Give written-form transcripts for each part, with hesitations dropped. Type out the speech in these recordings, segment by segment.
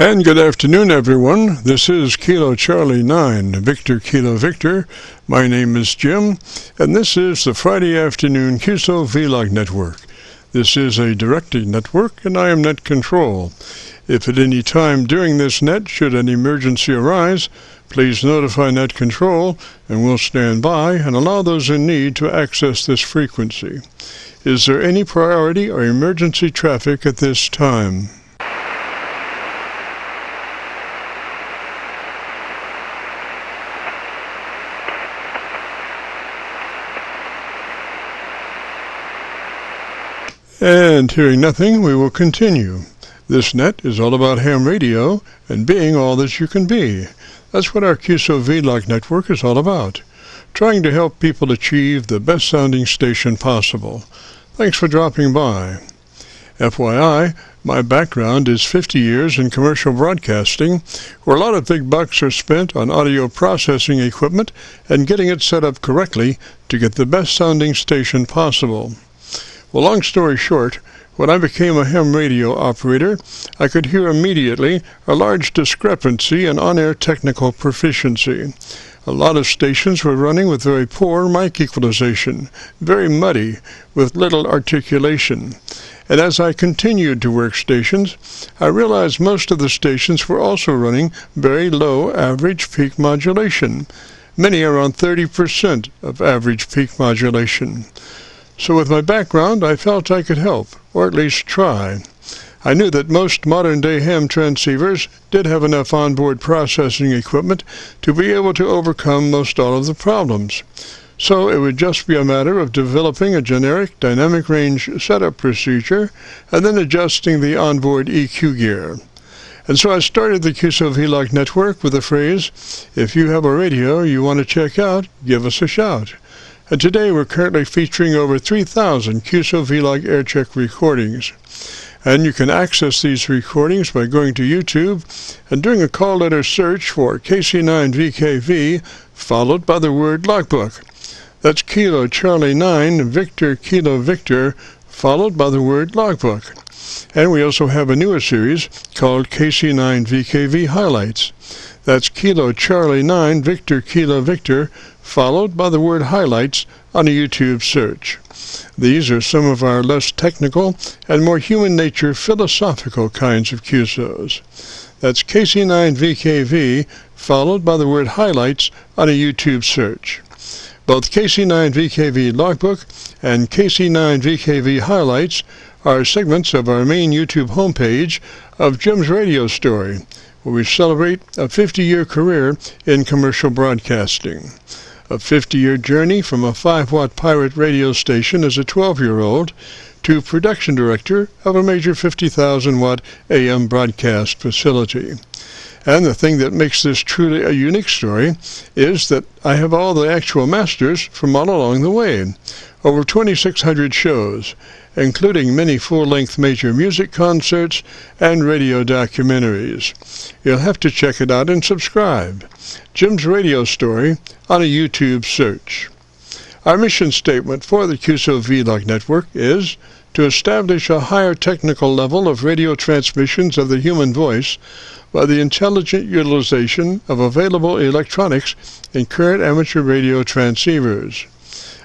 And good afternoon, everyone. This is Kilo Charlie 9, Victor Kilo Victor. My name is Jim, and this is the Friday afternoon Qso-Vlog network. This is a directed network, and I am net control. If at any time during this net should an emergency arise, please notify net control, and we'll stand by and allow those in need to access this frequency. Is there any priority or emergency traffic at this time? And hearing nothing, we will continue. This net is all about ham radio and being all that you can be. That's what our Qso-Vlog network is all about, trying to help people achieve the best sounding station possible. Thanks for dropping by. FYI, my background is 50 years in commercial broadcasting, where a lot of big bucks are spent on audio processing equipment and getting it set up correctly to get the best sounding station possible. Well, long story short, when I became a ham radio operator, I could hear immediately a large discrepancy in on-air technical proficiency. A lot of stations were running with very poor mic equalization, very muddy, with little articulation. And as I continued to work stations, I realized most of the stations were also running very low average peak modulation, many around 30% of average peak modulation. So with my background, I felt I could help, or at least try. I knew that most modern-day ham transceivers did have enough onboard processing equipment to be able to overcome most all of the problems. So it would just be a matter of developing a generic dynamic range setup procedure and then adjusting the onboard EQ gear. And so I started the Qso-Vlog network with the phrase, "If you have a radio you want to check out, give us a shout." And today we're currently featuring over 3,000 Qso-Vlog Aircheck recordings. And you can access these recordings by going to YouTube and doing a call letter search for KC9VKV, followed by the word logbook. That's Kilo Charlie 9, Victor Kilo Victor, followed by the word logbook. And we also have a newer series called KC9VKV Highlights. That's Kilo Charlie 9, Victor Kilo Victor, followed by the word highlights on a YouTube search. These are some of our less technical and more human nature philosophical kinds of QSOs. That's KC9VKV, followed by the word highlights on a YouTube search. Both KC9VKV Logbook and KC9VKV Highlights are segments of our main YouTube homepage of Jim's Radio Story, where we celebrate a 50-year career in commercial broadcasting. A 50-year journey from a 5-watt pirate radio station as a 12-year-old to production director of a major 50,000-watt AM broadcast facility. And the thing that makes this truly a unique story is that I have all the actual masters from all along the way, over 2,600 shows, including many full-length major music concerts and radio documentaries. You'll have to check it out and subscribe. Jim's Radio Story on a YouTube search. Our mission statement for the Qso-Vlog network is to establish a higher technical level of radio transmissions of the human voice by the intelligent utilization of available electronics in current amateur radio transceivers.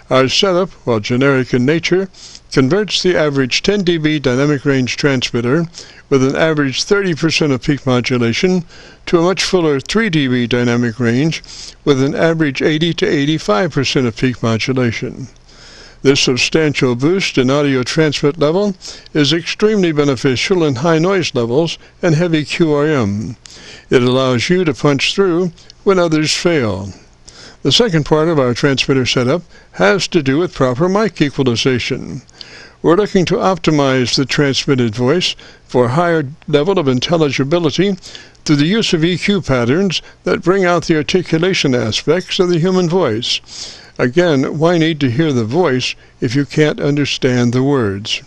Our setup, while generic in nature, converts the average 10 dB dynamic range transmitter with an average 30% of peak modulation to a much fuller 3 dB dynamic range with an average 80 to 85% of peak modulation. This substantial boost in audio transmit level is extremely beneficial in high noise levels and heavy QRM. It allows you to punch through when others fail. The second part of our transmitter setup has to do with proper mic equalization. We're looking to optimize the transmitted voice for a higher level of intelligibility through the use of EQ patterns that bring out the articulation aspects of the human voice. Again, why need to hear the voice if you can't understand the words?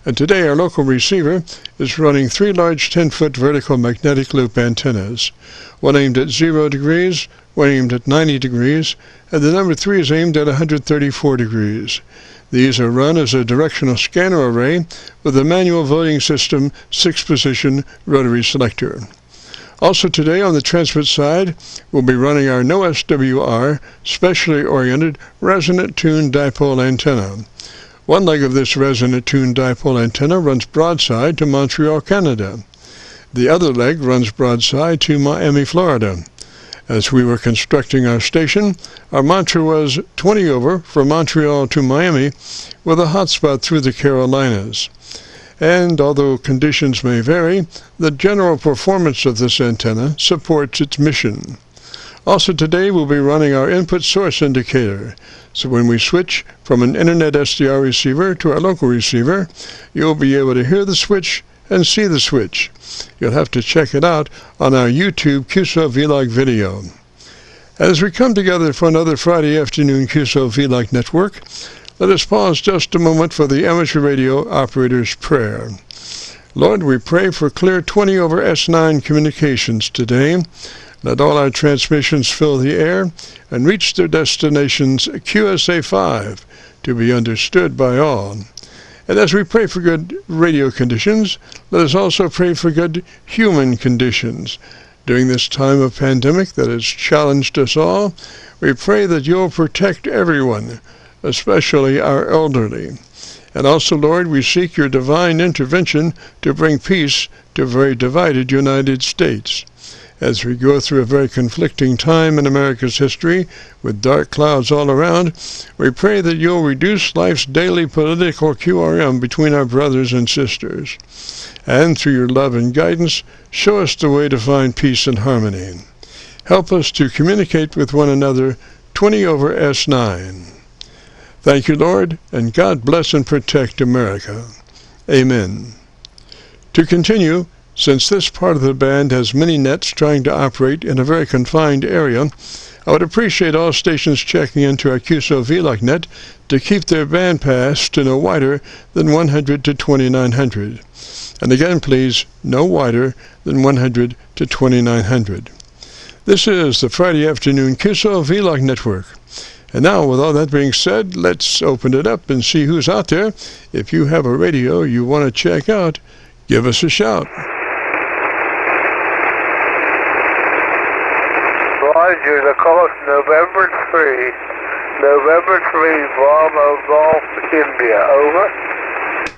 And today our local receiver is running 3 large 10-foot vertical magnetic loop antennas, one aimed at 0 degrees, one aimed at 90 degrees, and the number 3 is aimed at 134 degrees. These are run as a directional scanner array with a manual voting system 6-position rotary selector. Also today on the transmit side, we'll be running our no SWR, specially oriented resonant tuned dipole antenna. One leg of this resonant tuned dipole antenna runs broadside to Montreal, Canada. The other leg runs broadside to Miami, Florida. As we were constructing our station, our mantra was 20 over from Montreal to Miami with a hotspot through the Carolinas. And although conditions may vary, the general performance of this antenna supports its mission. Also today we'll be running our input source indicator, so when we switch from an internet SDR receiver to our local receiver, you'll be able to hear the switch and see the switch. You'll have to check it out on our YouTube Qso-Vlog video. As we come together for another Friday afternoon Qso-Vlog network, let us pause just a moment for the amateur radio operator's prayer. Lord, we pray for clear 20 over S9 communications today. Let all our transmissions fill the air and reach their destinations QSA5 to be understood by all. And as we pray for good radio conditions, let us also pray for good human conditions. During this time of pandemic that has challenged us all, we pray that you'll protect everyone, especially our elderly. And also, Lord, we seek your divine intervention to bring peace to a very divided United States. As we go through a very conflicting time in America's history, with dark clouds all around, we pray that you'll reduce life's daily political QRM between our brothers and sisters. And through your love and guidance, show us the way to find peace and harmony. Help us to communicate with one another 20 over S9. Thank you, Lord, and God bless and protect America. Amen. To continue, since this part of the band has many nets trying to operate in a very confined area, I would appreciate all stations checking into our Qso-Vlog net to keep their band pass to no wider than 100 to 2900. And again, please, no wider than 100 to 2900. This is the Friday afternoon Qso-Vlog network. And now, with all that being said, let's open it up and see who's out there. If you have a radio you want to check out, give us a shout. Roger, the call is November 3, Bravo Golf, India, over.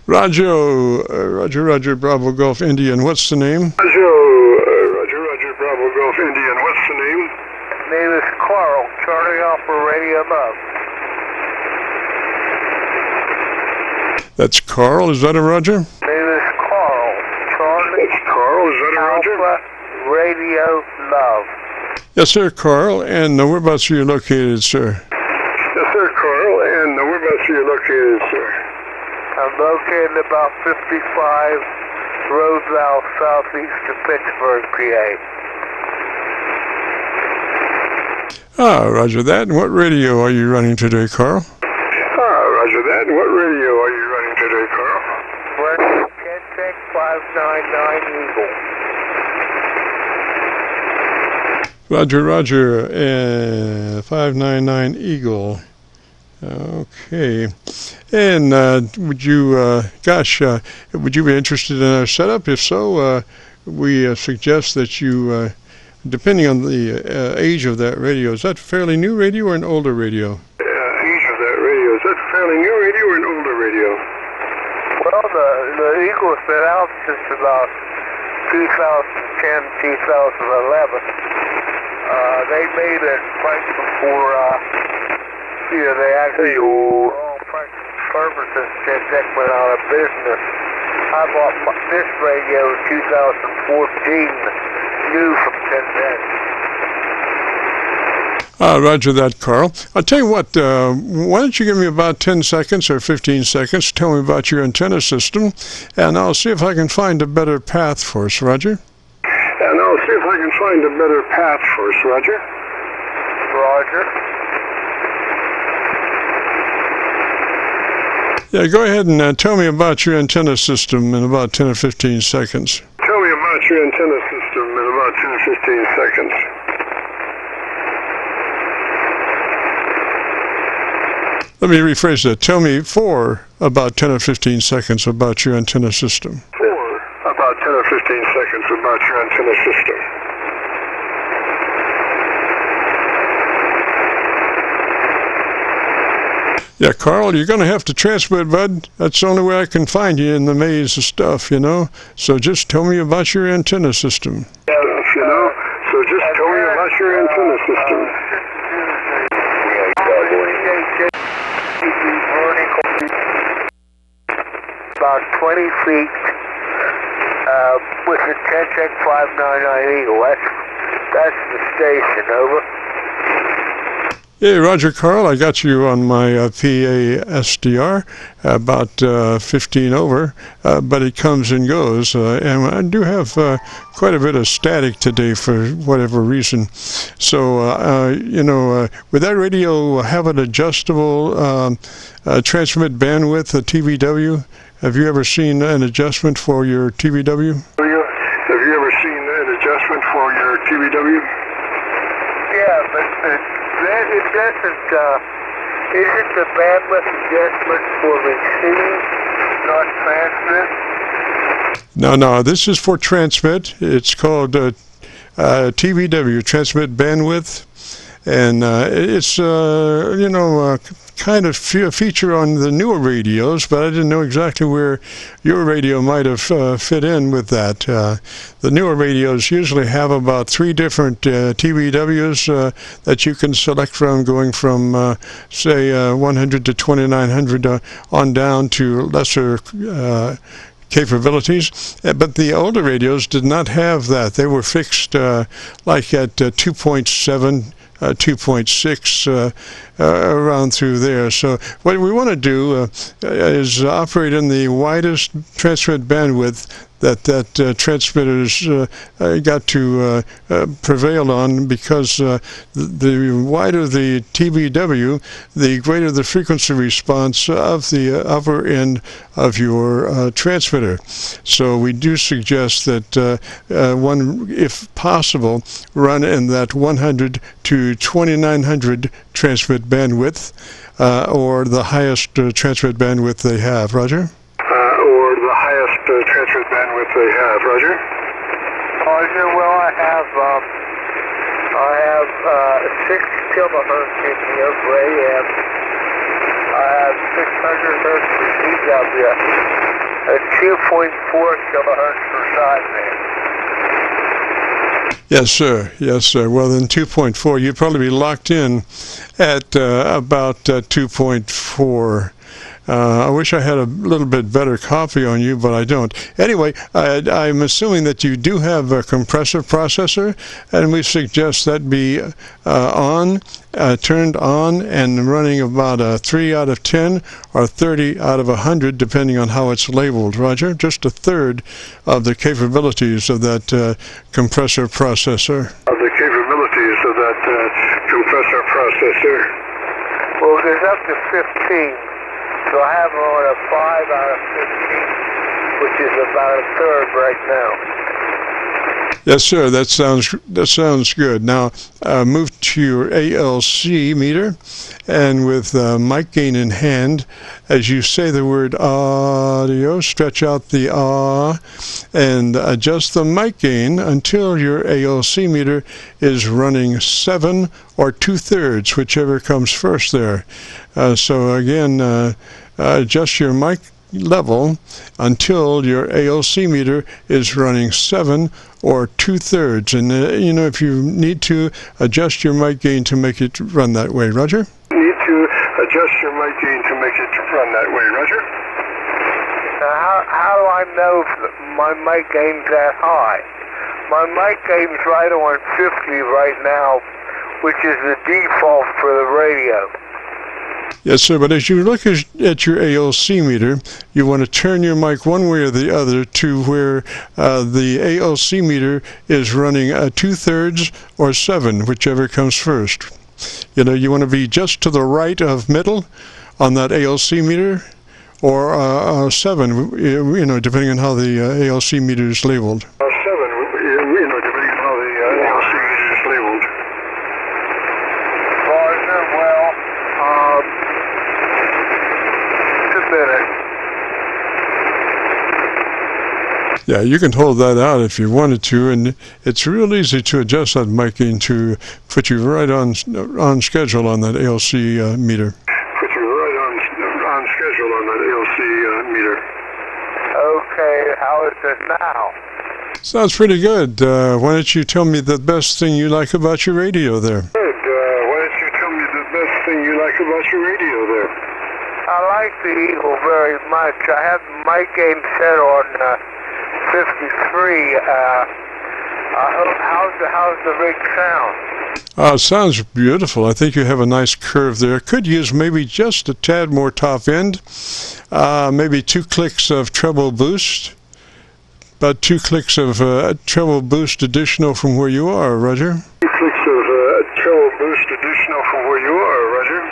Roger, Bravo Golf, India, and what's the name? Roger, Bravo Golf, India, and what's the name? Name is Carl, Charlie Alpha Radio Love. That's Carl, is that a Roger? Name is Carl, Charlie. That's Carl, is that a Roger? Alpha Radio Love. Yes, sir, Carl, and whereabouts are you located, sir? Yes, sir, Carl, and whereabouts are you located, sir? I'm located about 55 Roseville, southeast of Pittsburgh, PA. Roger that. And what radio are you running today, Carl? Roger that. And what radio are you running today, Carl? Running Aircheck 599 Eagle. Roger, 599 Eagle. Okay. And would you be interested in our setup? If so, we suggest that you, depending on the age of that radio, is that fairly new radio or an older radio? Age of that radio, is that fairly new radio or an older radio? Well, the Eagle's been out since about 2010, 2011. They made it right before, they actually, Frank Fergusson'S went out of business. I bought this radio in 2014, new from Cincinnati. Roger that, Carl. I'll tell you what, why don't you give me about 10 seconds or 15 seconds, tell me about your antenna system, and I'll see if I can find a better path for us, Roger. And I'll see if I can find a better path for us, Roger. Roger. Yeah, go ahead and tell me about your antenna system in about 10 or 15 seconds. Tell me about your antenna system in about 10 or 15 seconds. Let me rephrase that. Tell me for about 10 or 15 seconds about your antenna system. For about 10 or 15 seconds about your antenna system. Yeah, Carl, you're going to have to transmit, bud. That's the only way I can find you in the maze of stuff, you know. So just tell me about your antenna system. About 20 feet with the Aircheck 599 Eagle. That's the station, over. Hey, Roger, Carl, I got you on my PA SDR, about 15 over, but it comes and goes. And I do have quite a bit of static today for whatever reason. So, would that radio have an adjustable transmit bandwidth, a TVW? Have you ever seen an adjustment for your TVW? Yeah, but it doesn't, isn't the bandwidth adjustment for receive, not transmit? No, this is for transmit. It's called TVW, transmit bandwidth. And it's, kind of a feature on the newer radios, but I didn't know exactly where your radio might have fit in with that. The newer radios usually have about 3 different TVWs that you can select from, going from, say, 100 to 2900 on down to lesser capabilities, but the older radios did not have that. They were fixed like at 2.7, 2.6, around through there. So what we want to do is operate in the widest transmit bandwidth that transmitters got to prevail on, because the wider the TVW, the greater the frequency response of the upper end of your transmitter. So we do suggest that one, if possible, run in that 100 to 2900 transmit bandwidth, or the highest transmit bandwidth they have. Roger? Roger, well, I have 6 kilohertz in here for AM. I have 600 hertz for CW, and 2.4 kilohertz for sideband. Yes, sir. Well, then 2.4, you'd probably be locked in at about 2.4. I wish I had a little bit better copy on you, but I don't. Anyway, I'm assuming that you do have a compressor processor, and we suggest that be turned on and running about a 3 out of 10 or 30 out of 100, depending on how it's labeled. Roger, just a third of the capabilities of that compressor processor. Well, there's up to 15. So I have on a 5 out of 15, which is about a third right now. Yes, sir. That sounds good. Now, move to your ALC meter, and with mic gain in hand, as you say the word audio, stretch out the and adjust the mic gain until your ALC meter is running 7 or 2/3, whichever comes first there. So again, adjust your mic level until your ALC meter is running 7 or 2/3, and if you need to, adjust your mic gain to make it run that way. Roger? How do I know if my mic gain's that high? My mic gain's right on 50 right now, which is the default for the radio. Yes, sir, but as you look at your ALC meter, you want to turn your mic one way or the other to where the ALC meter is running 2/3 or 7, whichever comes first. You want to be just to the right of middle on that ALC meter, or 7, depending on how the ALC meter is labeled. Yeah, you can hold that out if you wanted to, and it's real easy to adjust that mic gain to put you right on schedule on that ALC meter. Put you right on it now. Sounds pretty good. Why don't you tell me the best thing you like about your radio there? Good. Why don't you tell me the best thing you like about your radio there? I like the Eagle very much. I have my game set on 53. How's the rig sound? Sounds beautiful. I think you have a nice curve there. Could use maybe just a tad more top end. Maybe 2 clicks of treble boost. About 2 clicks of treble boost additional from where you are, Roger. 2 clicks of treble boost additional from where you are, Roger.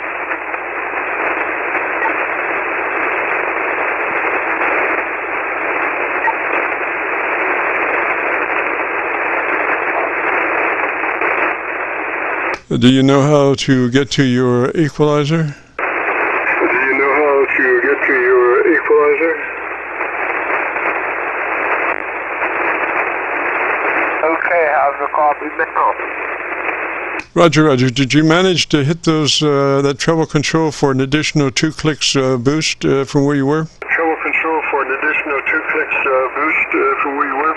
Do you know how to get to your equalizer? Do you know how to get to your equalizer? Okay, how's the copy now? Roger. Did you manage to hit those that treble control for an additional 2 clicks boost from where you were? Treble control for an additional 2 clicks boost from where you were?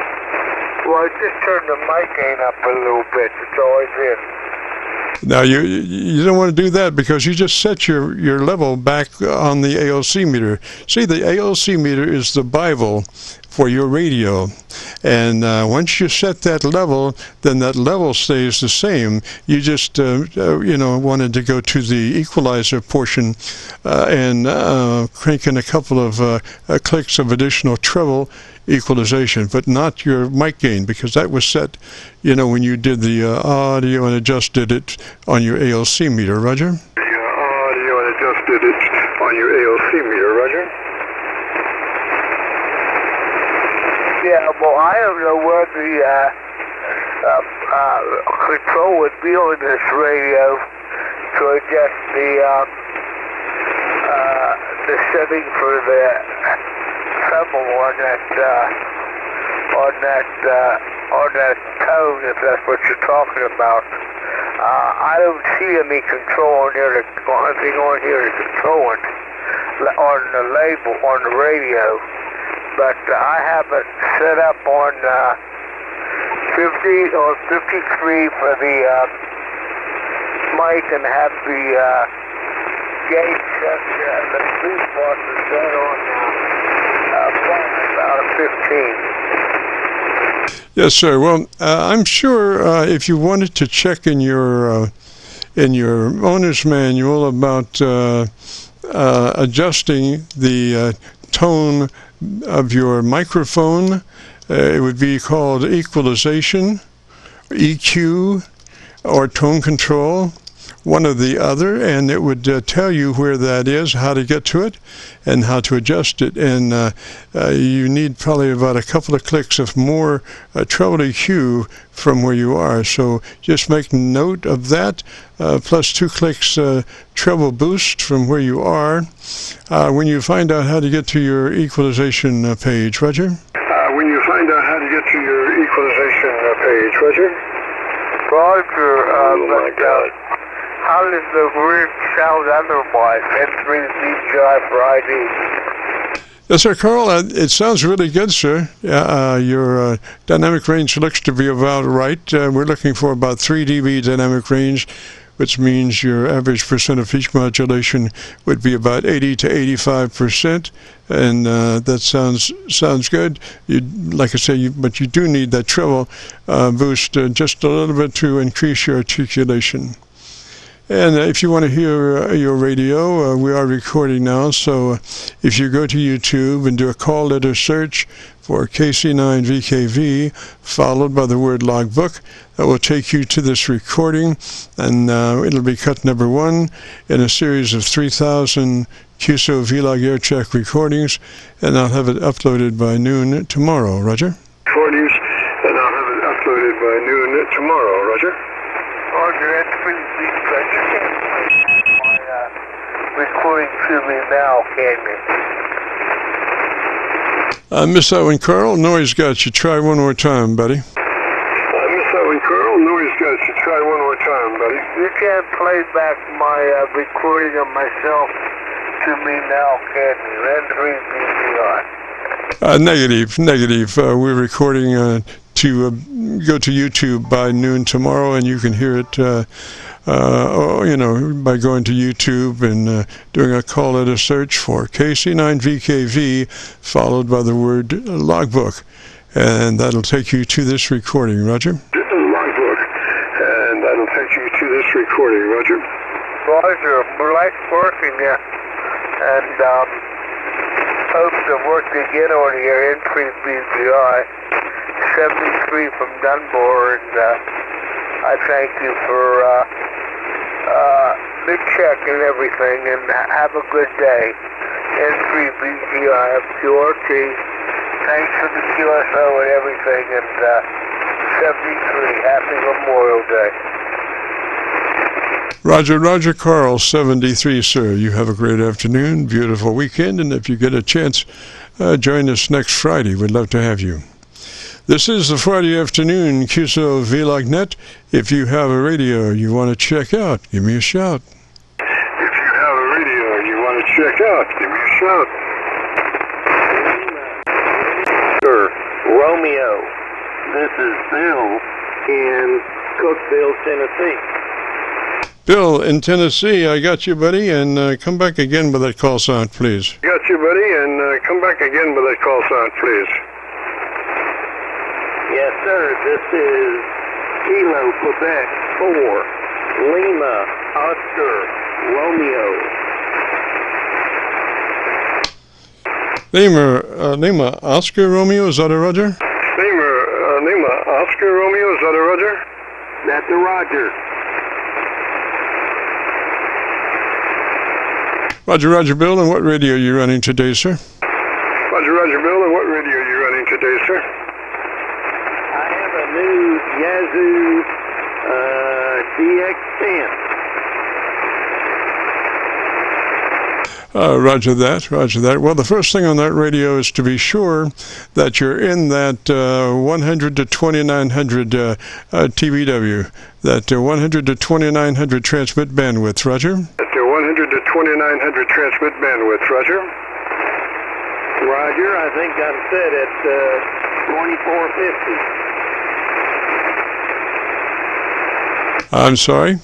Well, I just turned the mic gain up a little bit. It's always in. Now, you don't want to do that because you just set your level back on the ALC meter. See, the ALC meter is the Bible for your radio. And once you set that level, then that level stays the same. You just, wanted to go to the equalizer portion and crank in a couple of clicks of additional treble equalization, but not your mic gain, because that was set, when you did the audio and adjusted it on your ALC meter, Roger? The audio and adjusted it on your ALC meter, Roger? Yeah, well, I don't know where the control would be on this radio to adjust the setting for the treble on that tone, if that's what you're talking about. I don't see any control on here, anything on here to control it on the label on the radio, but I have it set up on 50 or 53 for the mic, and have the gauge set, the speed part is set on about a 15. Yes, sir. Well, I'm sure if you wanted to check in your owner's manual about adjusting the tone of your microphone, it would be called equalization, EQ, or tone control, one or the other, and it would tell you where that is, how to get to it, and how to adjust it. And you need probably about a couple of clicks of more treble EQ from where you are. So just make note of that, plus 2 clicks treble boost from where you are. When you find out how to get to your equalization page, Roger? When you find out how to get to your equalization page, Roger? Roger, oh my God. How does the rig sound otherwise? N3BGI for ID. Yes, sir, Carl. It sounds really good, sir. Your dynamic range looks to be about right. We're looking for about 3 dB dynamic range, which means your average percent of pitch modulation would be about 80 to 85%, and that sounds good. Like I say, but you do need that treble boost just a little bit to increase your articulation. And if you want to hear your radio, we are recording now, so if you go to YouTube and do a call letter search for KC9VKV, followed by the word logbook, that will take you to this recording, and it'll be cut number 1 in a series of 3,000 Qso-Vlog Aircheck recordings, and I'll have it uploaded by noon tomorrow. Roger? Recordings, and I'll have it uploaded by noon tomorrow. Roger? Roger, N3BGI. You can't play my recording to me now, can you? I missed that one, Carl. Noise got you. Try one more time, buddy. I missed that one, Carl. Noise got you. Try one more time, buddy. You can't play back my recording of myself to me now, can you? N3BGI. Negative. We're recording to go to YouTube by noon tomorrow, and you can hear it, by going to YouTube and doing a call letter search for KC9VKV, followed by the word logbook, and that'll take you to this recording. Roger. Logbook, and that'll take you to this recording. Roger. Roger. Well, nice working you, and hope to work again on your entry BGI 73 from Dunbar, and I thank you for the check and everything, and have a good day. Entry BGI of QRT. Thanks for the QSO and everything, and 73. Happy Memorial Day. Roger, Carl, 73, sir. You have a great afternoon, beautiful weekend, and if you get a chance, join us next Friday. We'd love to have you. This is the Friday afternoon Qso-Vlog net. If you have a radio you want to check out, give me a shout. If you have a radio you want to check out, give me a shout. Sir, Romeo, this is Bill in Cookville, Tennessee. Bill in Tennessee, I got you, buddy, and come back again with that call sign, please. Got you, buddy, and come back again with that call sign, please. Yes, sir. This is Kilo, Quebec, 4, Lima, Oscar, Romeo. Lima, Oscar, Romeo, is that a Roger? Lima, Oscar, Romeo, is that a Roger? That's a Roger. Roger, Bill, and what radio are you running today, sir? Roger, Bill, and what radio are you running today, sir? I have a new Yazoo DX10. Roger that. Well, the first thing on that radio is to be sure that you're in that 100 to 2900 TBW, that 100 to 2900 transmit bandwidth, Roger? At the 100 to 2900 transmit bandwidth, Roger. Roger, I think I'm set at 2450. I'm sorry?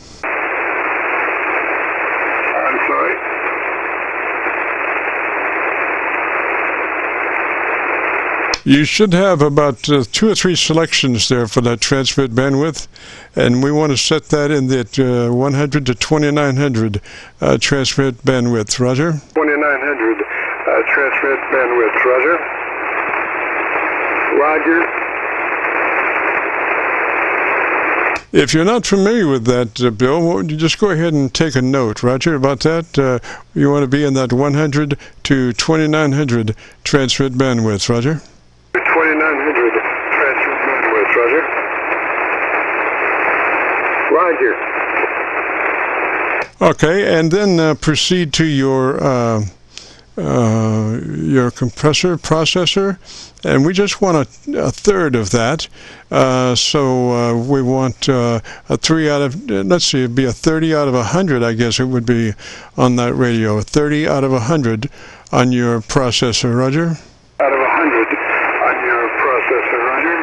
You should have about 2 or 3 selections there for that transmit bandwidth, and we want to set that in that 100 to 2900 transmit bandwidth. Roger? 2900 transmit bandwidth. Roger. Roger. If you're not familiar with that, Bill, won't you just go ahead and take a note, Roger, about that? You want to be in that 100 to 2900 transmit bandwidth. Roger? 2900 transmit bandwidth, Roger. Roger. Okay, and then proceed to your compressor processor, and we just want a third of that. So we want a 3 out of, let's see, it'd be a 30 out of 100, I guess it would be on that radio. 30 out of 100 on your processor, Roger? Out of 100 on your processor, Roger.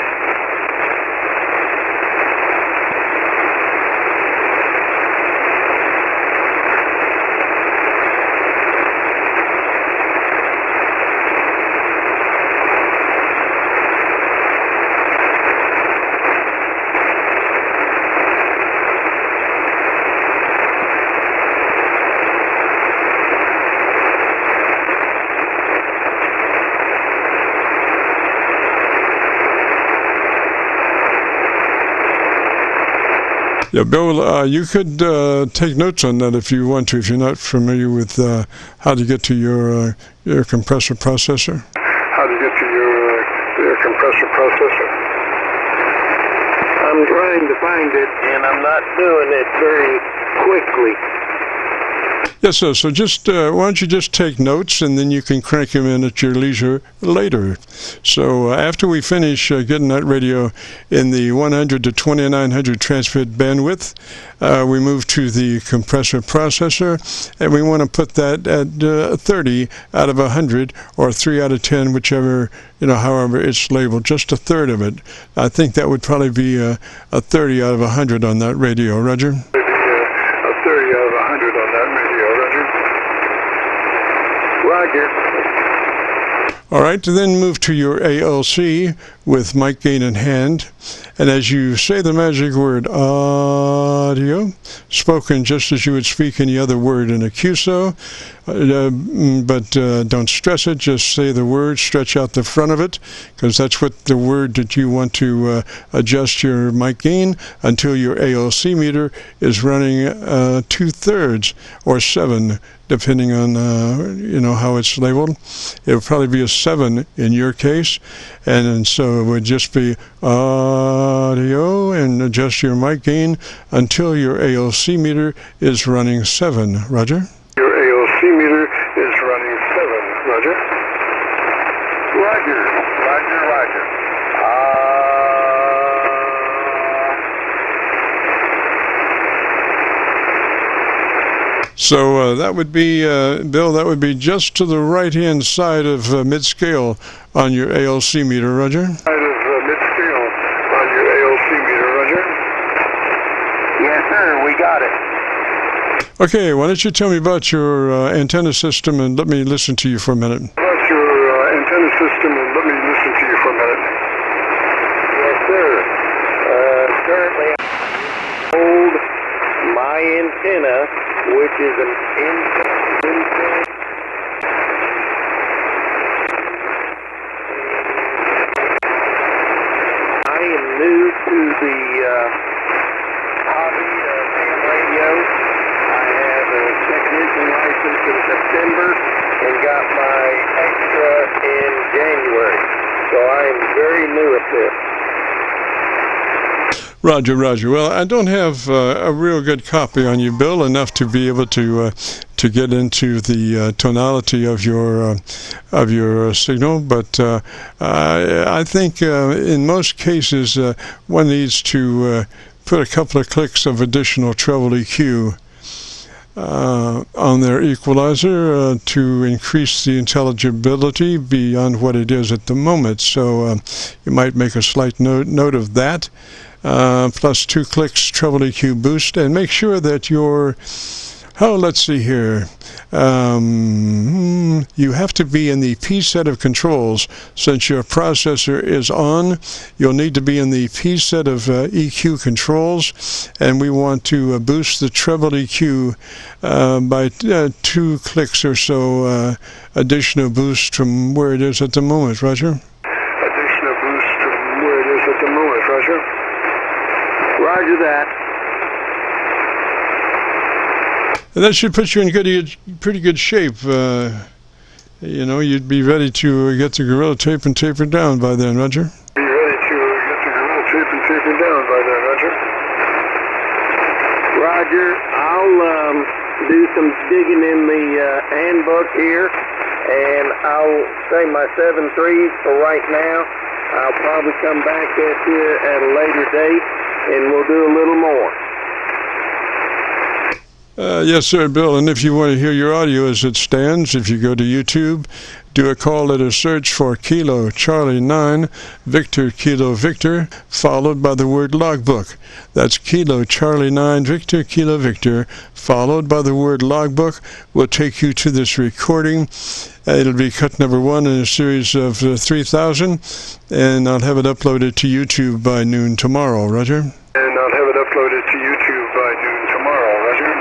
Yeah, Bill, you could take notes on that if you want to, if you're not familiar with how to get to your compressor processor. How to get to your compressor processor? I'm trying to find it, and I'm not doing it very quickly. Yes, sir. So just why don't you just take notes, and then you can crank them in at your leisure later. So after we finish getting that radio in the 100 to 2900 transmit bandwidth, we move to the compressor processor, and we want to put that at 30 out of 100 or 3 out of 10, whichever, however it's labeled, just a third of it. I think that would probably be a 30 out of 100 on that radio, Roger. Roger. All right, then move to your ALC with mic gain in hand. And as you say the magic word audio, spoken just as you would speak any other word in a QSO, but don't stress it, just say the word, stretch out the front of it, because that's what the word that you want to adjust your mic gain until your ALC meter is running 2/3 or 7, depending on how it's labeled. It would probably be a 7 in your case, and so it would just be audio, and adjust your mic gain until your ALC meter is running 7. Roger. Your ALC meter is running 7. Roger. Roger. Roger. Roger. So that would be, Bill, that would be just to the right-hand side of mid-scale on your ALC meter, Roger. Side of mid-scale on your ALC meter, Roger. Yes, sir, we got it. Okay, why don't you tell me about your antenna system, and let me listen to you for a minute. About your antenna system, and let me listen to you for a minute. Yes, sir. Currently, I hold my antenna, which is an antenna. I am new to the hobby of ham radio. I have a technician license in September and got my extra in January. So I am very new at this. Roger, Roger. Well, I don't have a real good copy on you, Bill, enough to be able to get into the tonality of your signal, but I think in most cases one needs to put a couple of clicks of additional treble EQ on their equalizer to increase the intelligibility beyond what it is at the moment. So you might make a slight note of that. Plus 2 clicks treble EQ boost, and make sure that your, let's see here, you have to be in the P set of controls. Since your processor is on, you'll need to be in the P set of EQ controls, and we want to boost the treble EQ by 2 clicks or so additional boost from where it is at the moment, Roger. Additional boost from where it is at the moment, Roger. Roger that. And that should put you in pretty good shape. You'd be ready to get the Gorilla Tape and taper down by then, Roger. Be ready to get the Gorilla Tape and taper down by then, Roger. Roger, I'll do some digging in the handbook here, and I'll say my 7.3 for right now. I'll probably come back at you at a later date, and we'll do a little more. Yes, sir, Bill. And if you want to hear your audio as it stands, if you go to YouTube, do a call letter search for Kilo Charlie 9 Victor Kilo Victor, followed by the word logbook. That's Kilo Charlie 9 Victor Kilo Victor, followed by the word logbook. Will take you to this recording. It'll be cut number 1 in a series of 3,000, and I'll have it uploaded to YouTube by noon tomorrow, Roger. And I'll have it uploaded to YouTube by noon tomorrow, Roger.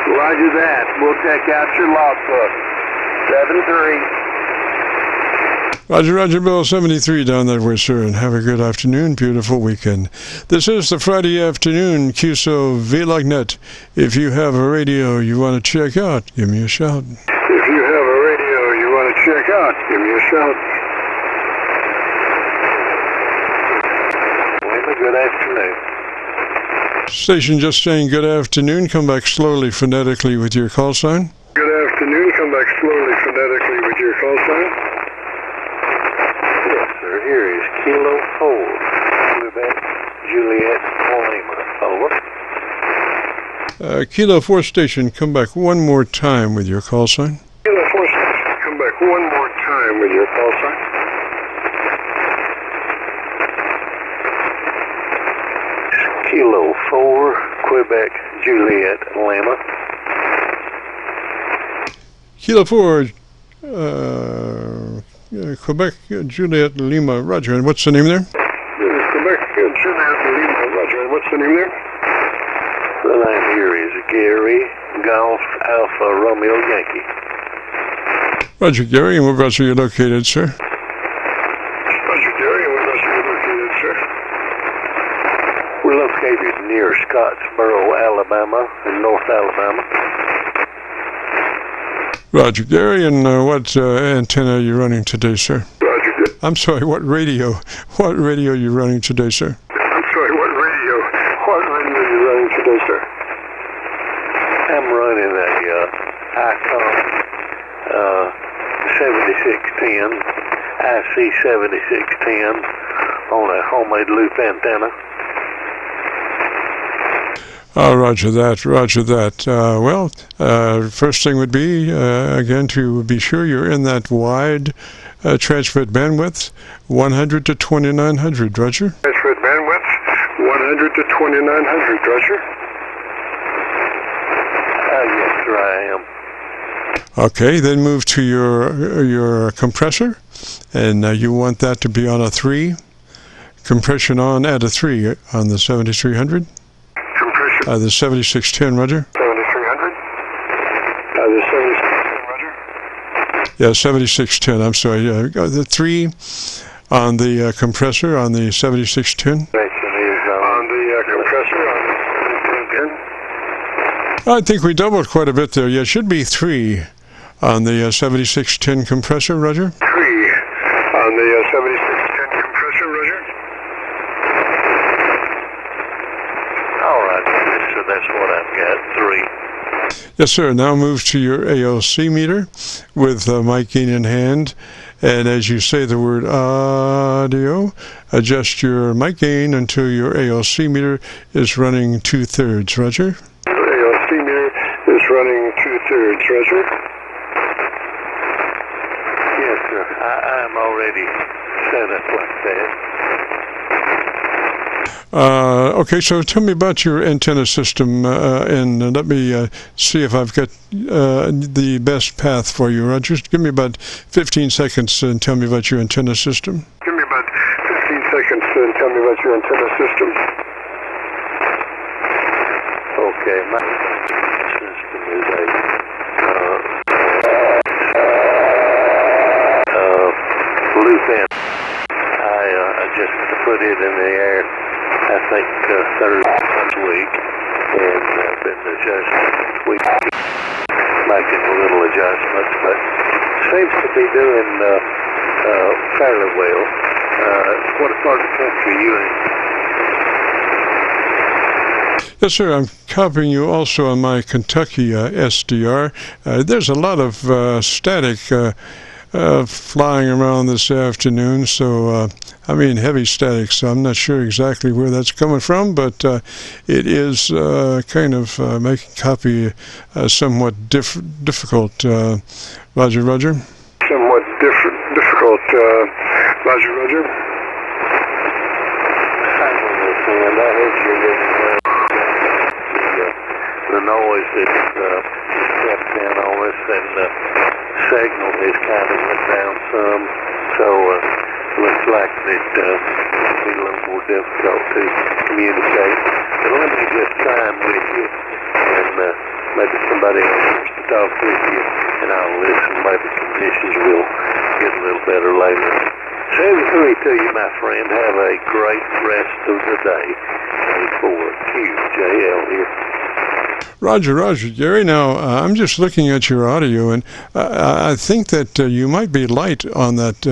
Roger that. We'll check out your logbook. 7-3. Roger, Roger, Bill 73 down that way, sir, and have a good afternoon, beautiful weekend. This is the Friday afternoon Qso-Vlog net. If you have a radio you want to check out, give me a shout. If you have a radio you want to check out, give me a shout. Have a good afternoon. Station just saying good afternoon. Come back slowly phonetically with your call sign. Good afternoon. Come back slowly phonetically with your call sign. Yes, sir. Here is Kilo 4, Quebec, Juliet, Lima. Over. Kilo 4 station, come back one more time with your call sign. Kilo 4 station, come back one more time with your call sign. Kilo 4, Quebec, Juliet, Lima. Kilo 4, Quebec, Juliet, Lima, Roger. And what's the name there? Quebec, Juliet, Lima, Roger. And what's the name there? The name here is Gary, Golf, Alpha, Romeo, Yankee. Roger, Gary. And whereabouts are you located, sir? Roger, Gary. And whereabouts are you located, sir? We're located near Scottsboro, Alabama, in North Alabama. Roger, Gary. And what antenna are you running today, sir? Roger, Gary. I'm sorry, what radio? What radio are you running today, sir? I'm sorry, what radio are you running today, sir? I'm running a ICOM 7610, IC 7610 on a homemade loop antenna. Roger that, roger that. First thing would be, again, to be sure you're in that wide transmit bandwidth, 100 to 2900, Roger. Transmit bandwidth, 100 to 2900, Roger. Yes, sir, I am. Okay, then move to your compressor, and you want that to be on a 3. Compression on at a 3 on the 7300. The 7610, Roger. 7300. The 7610, Roger. Yeah, 7610. I'm sorry. The 3 on the compressor on the 7610. On the compressor on the 7610. I think we doubled quite a bit there. Yeah, it should be 3 on the 7610 compressor, Roger. 3 on the 7610 compressor, Roger. All right, so that's what I've got, 3. Yes, sir. Now move to your ALC meter with mic gain in hand. And as you say the word audio, adjust your mic gain until your ALC meter is running 2/3, Roger. ALC meter is running 2/3, Roger. Yes, sir. I'm already set up like that. Okay, so tell me about your antenna system, and let me see if I've got the best path for you, Roger. Just give me about 15 seconds and tell me about your antenna system. Give me about 15 seconds and tell me about your antenna system. Okay, my system is a loop in. I just put it in the air, I think, Thursday week, and I've been adjusting making a little adjustments, but seems to be doing fairly well. What part of the country are you in? Yes, sir. I'm copying you also on my Kentucky SDR. There's a lot of static flying around this afternoon, so I mean heavy static, so I'm not sure exactly where that's coming from, but it is kind of making copy somewhat difficult. Roger, Roger. Somewhat difficult, Roger, Roger. I heard you the noise that stepped in on us, and the signal has kind of went down some, so looks like that it'll be a little more difficult to communicate. But let me just chime with you, and maybe somebody else wants to talk with you, and I'll listen. Maybe conditions will get a little better later. 73 to you, my friend. Have a great rest of the day. 4QJL here. Roger, Gary. Now, I'm just looking at your audio, and I think that you might be light on that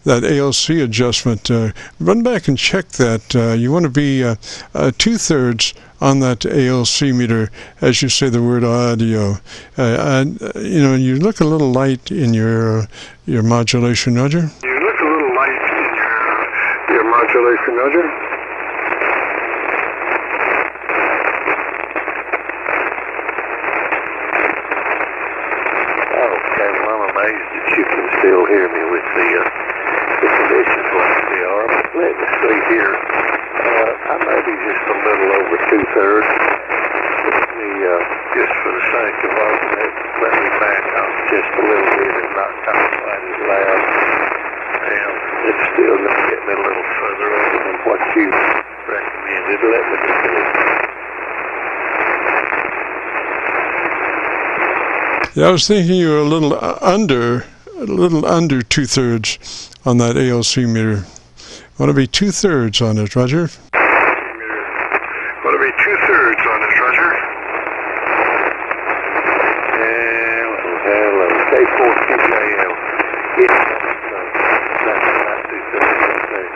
ALC adjustment. Run back and check that. You want to be 2/3 on that ALC meter as you say the word audio. You look a little light in your modulation, Roger. You look a little light in your modulation, Roger. Okay, well, I'm amazed that you can still hear me with the conditions like they are. But let me see here. I may be just a little over 2/3. Let me, just for the sake of argument, let me back up just a little bit and not talk quite as loud. And it's still going to get me a little further over than what you recommended. Let me do this. Yeah, I was thinking you were a little under 2/3 on that ALC meter. Want to be 2/3 on it, Roger? Want to be 2/3 on it, Roger? Hello, K4QJL. Yeah, that's about 2/3 right there.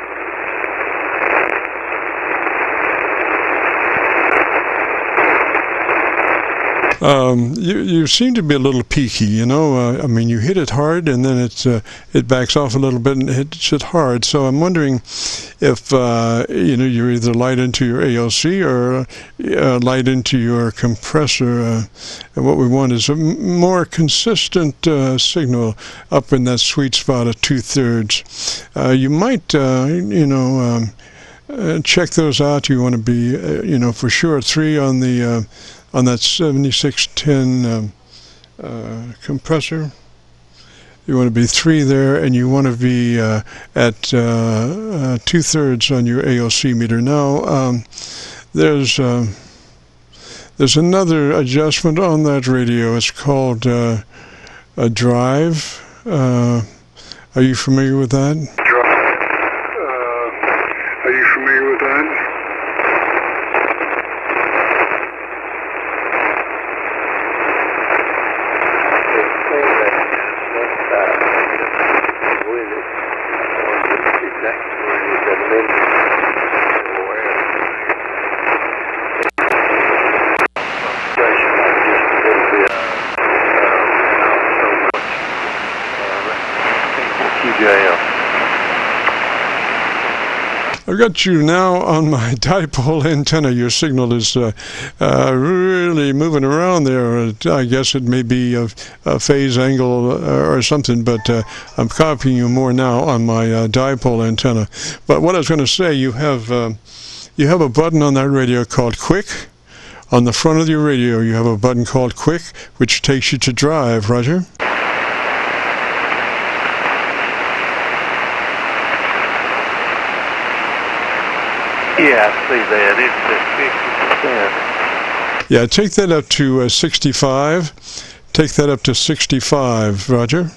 You seem to be a little peaky, you hit it hard and then it backs off a little bit and hits it hard. So I'm wondering if, you're either light into your ALC or light into your compressor. And what we want is a more consistent signal up in that sweet spot of 2/3. You might, check those out. You want to be, for sure 3 on that 7610 compressor. You want to be 3 there, and you want to be at 2/3 on your ALC meter. Now, there's another adjustment on that radio. It's called a drive. Are you familiar with that? Are you familiar with that? I've got you now on my dipole antenna. Your signal is really moving around there. I guess it may be a phase angle or something, but I'm copying you more now on my dipole antenna. But what I was going to say, you have a button on that radio called Quick. On the front of your radio, you have a button called Quick, which takes you to drive. Roger? Yeah, I see that. It's at 50%. Yeah, take that up to 65. Take that up to 65, Roger.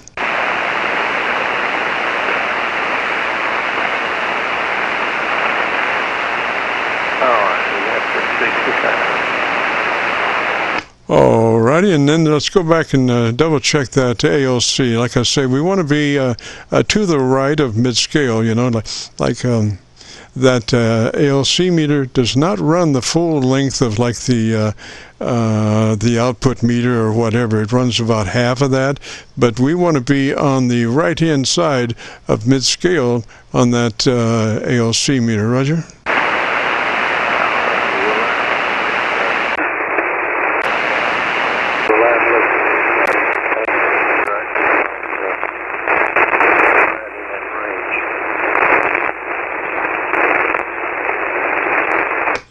Alrighty, and then let's go back and double check that ALC. Like I say, we want to be to the right of mid-scale, that ALC meter does not run the full length of like the output meter or whatever. It runs about half of that, but we want to be on the right-hand side of mid-scale on that ALC meter. Roger?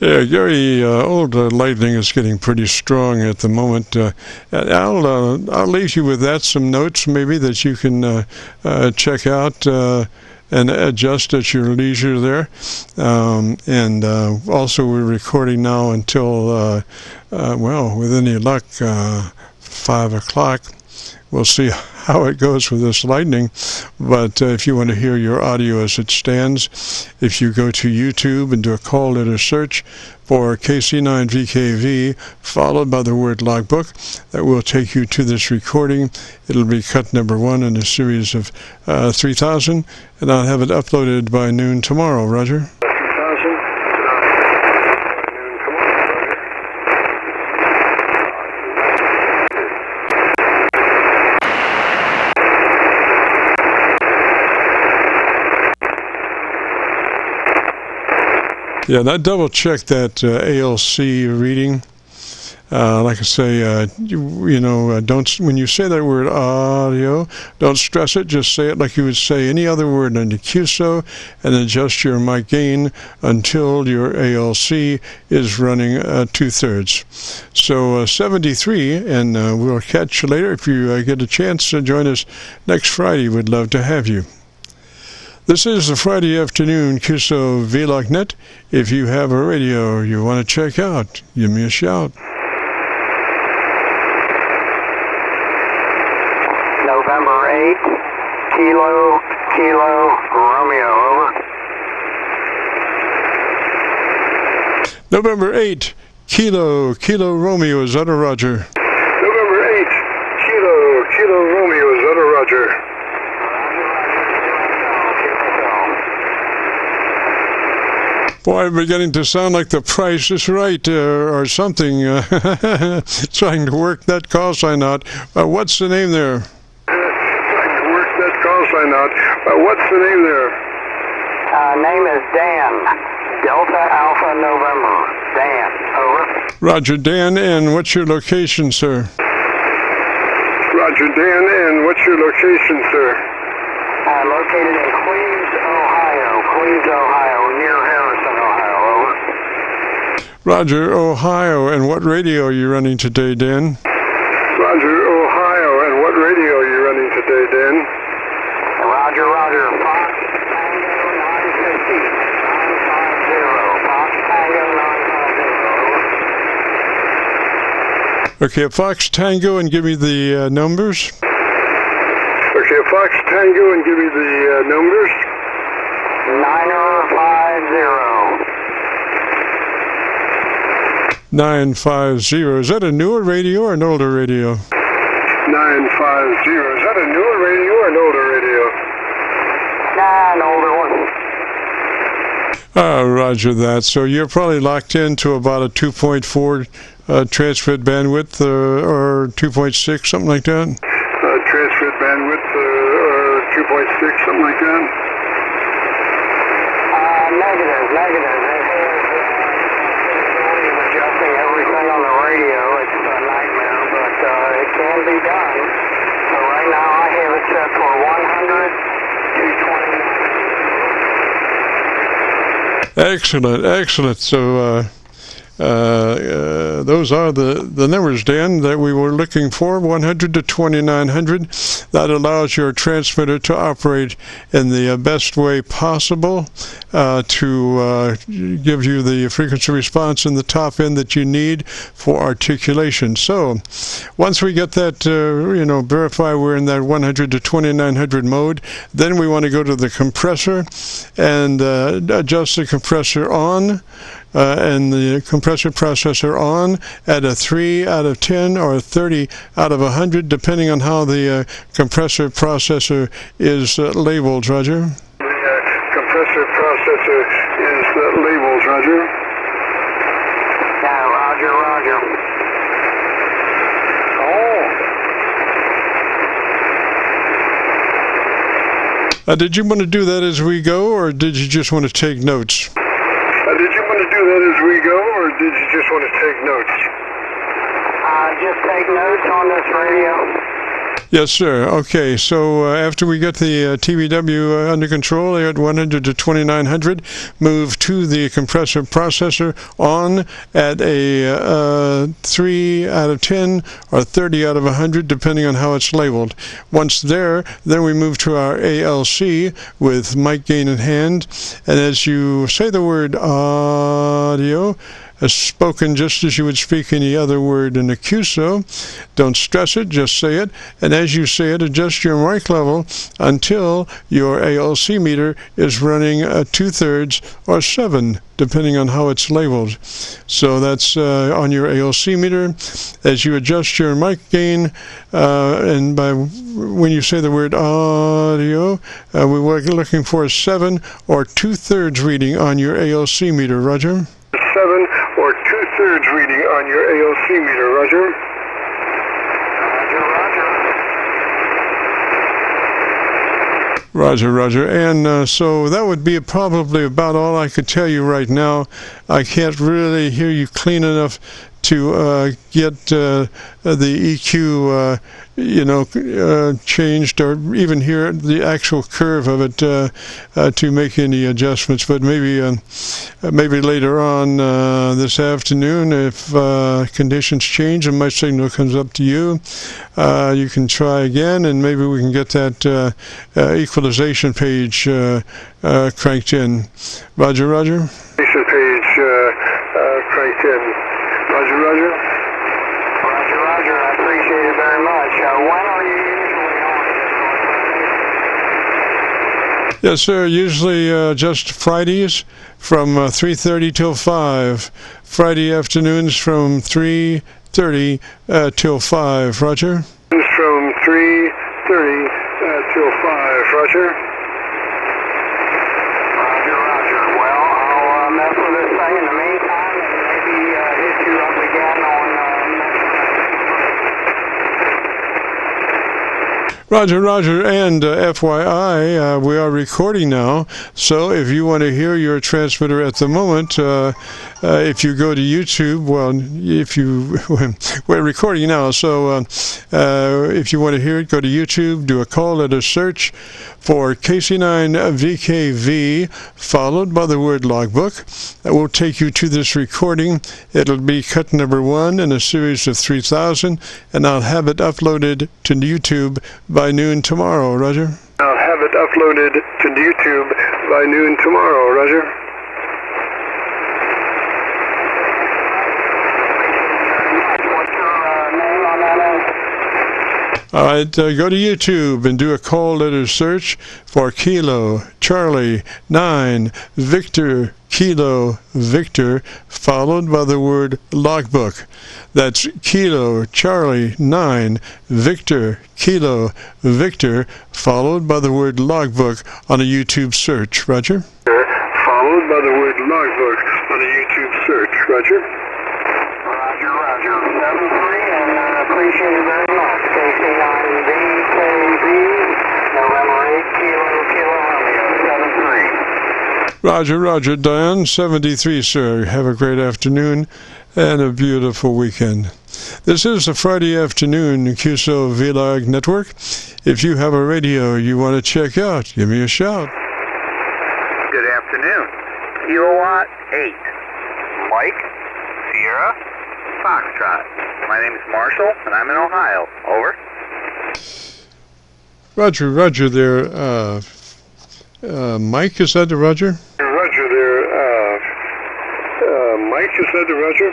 Yeah, Gary, old lightning is getting pretty strong at the moment. I'll leave you with that, some notes maybe that you can check out and adjust at your leisure there. And also we're recording now until, with any luck, 5 o'clock. We'll see how it goes with this lightning, but if you want to hear your audio as it stands, if you go to YouTube and do a call letter search for KC9VKV, followed by the word logbook, that will take you to this recording. It'll be cut number 1 in a series of 3,000, and I'll have it uploaded by noon tomorrow, Roger. Yeah, and I double-checked that ALC reading. Like I say, don't, when you say that word audio, don't stress it. Just say it like you would say any other word under QSO, and adjust your mic gain until your ALC is running 2/3. So 73, and we'll catch you later. If you get a chance to join us next Friday, we'd love to have you. This is the Friday afternoon Qso-Vlog net. If you have a radio you want to check out, give me a shout. November 8, Kilo Romeo, over. November 8, Kilo Romeo, is that a Roger? November 8, Kilo Romeo, is that a Roger? Boy, I'm beginning to sound like The Price is Right or something, trying to work that call sign out. What's the name there? Trying to work that call sign out. What's the name there? Name is Dan. Delta Alpha November. Dan, over. Roger, Dan, and what's your location, sir? Roger, Dan, and what's your location, sir? Located in Queens, Ohio, near Harrison, Ohio, over. Roger, Ohio, and what radio are you running today, Dan? Roger, Ohio, and what radio are you running today, Dan? Roger, Fox Tango 950, 950, Fox Tango 950, over. Okay, Fox Tango, and give me the numbers. Okay, Fox Tango, and give me the numbers. 9050. 950. Is that a newer radio or an older radio? 950. Is that a newer radio or an older radio? An older one. Roger that. So you're probably locked into about a 2.4 transmit bandwidth or 2.6, something like that? Transmit bandwidth or 2.6, something like that? Negative. It has adjusting everything on the radio. It's a nightmare, but it can be done. So right now I have it set for 100 to 29. Excellent. So those are the numbers, Dan, that we were looking for, 100 to 2900. That allows your transmitter to operate in the best way possible to give you the frequency response in the top end that you need for articulation. So once we get that, verify we're in that 100 to 2900 mode, then we want to go to the compressor and adjust the compressor on and the compressor processor on at a 3 out of 10 or a 30 out of 100, depending on how the compressor processor is labeled, Roger. The compressor processor is labeled, Roger. Roger. Did you want to do that as we go, or did you just want to take notes? Did you want to do that as we go, or did you just want to take notes? Just take notes on this radio. Yes, sir. Okay, so after we get the TBW under control at 100 to 2900, move to the compressor processor on at a 3 out of 10 or 30 out of 100, depending on how it's labeled. Once there, then we move to our ALC with mic gain in hand, and as you say the word audio, spoken just as you would speak any other word in a QSO. Don't stress it, just say it. And as you say it, adjust your mic level until your ALC meter is running 2/3 or 7, depending on how it's labeled. So that's on your ALC meter. As you adjust your mic gain, and when you say the word audio, we were looking for a 7 or 2/3 reading on your ALC meter, Roger. 7 or 2/3 reading on your ALC meter, Roger. Roger, Roger. And so that would be probably about all I could tell you right now. I can't really hear you clean enough to get the EQ, changed, or even hear the actual curve of it to make any adjustments. But maybe later on this afternoon, if conditions change and my signal comes up to you, you can try again, and maybe we can get that equalization page cranked in. Roger, Roger. Equalization page cranked in. Roger, Roger. Roger, Roger. I appreciate it very much. When are you usually on? Yes, sir. Usually just Fridays from 3:30 till 5. Friday afternoons from 3:30 till 5. Roger. From 3:30 till 5. Roger. Roger, Roger. Well, I'll mess with this thing in the meantime and maybe hit you up again on Roger, Roger, and FYI, we are recording now, so if you want to hear your transmitter at the moment, if you go to YouTube, we're recording now, so if you want to hear it, go to YouTube, do a call, let us search for KC9VKV, followed by the word logbook. That will take you to this recording. It'll be cut number 1 in a series of 3,000, and I'll have it uploaded to YouTube by noon tomorrow, Roger. I'll have it uploaded to YouTube by noon tomorrow, Roger. All right, go to YouTube and do a call letter search for Kilo Charlie 9 Victor Kilo Victor, followed by the word logbook. That's Kilo Charlie 9 Victor Kilo Victor, followed by the word logbook on a YouTube search. Roger. Followed by the word logbook on a YouTube search. Roger. Roger, Roger. 7-3, and I appreciate it very much. KC9VKV, November 8, Kilo Romeo, 7-3. Roger, Roger, Diane, 73, sir. Have a great afternoon and a beautiful weekend. This is the Friday afternoon Qso-Vlog network. If you have a radio you want to check out, give me a shout. Good afternoon. Kilowatt 8. Mike, Sierra, Foxtrot. My name is Marshall, and I'm in Ohio. Over. Roger, Roger there. Mike, is that the Roger? Roger there. Mike, is that the Roger?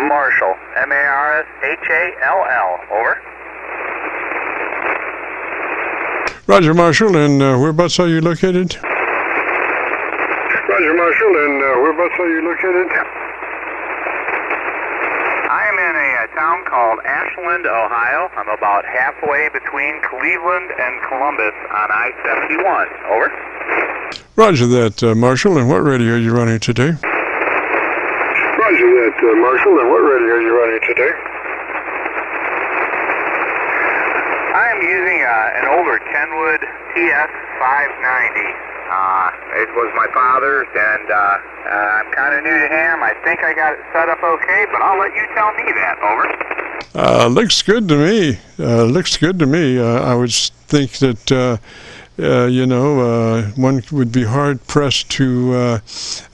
Marshall, Marshall. Over. Roger, Marshall, and whereabouts are you located? Roger, Marshall, and whereabouts are you located? I am in a town called Ashland, Ohio. I'm about halfway between Cleveland and Columbus on I-71. Over. Roger that, Marshall, and what radio are you running today? Roger that, Marshall, and what radio are you running today? I am using an older Kenwood TS590. It was my father's, and I'm kind of new to him. I think I got it set up okay, but I'll let you tell me that. Over. Looks good to me. I would think that one would be hard pressed to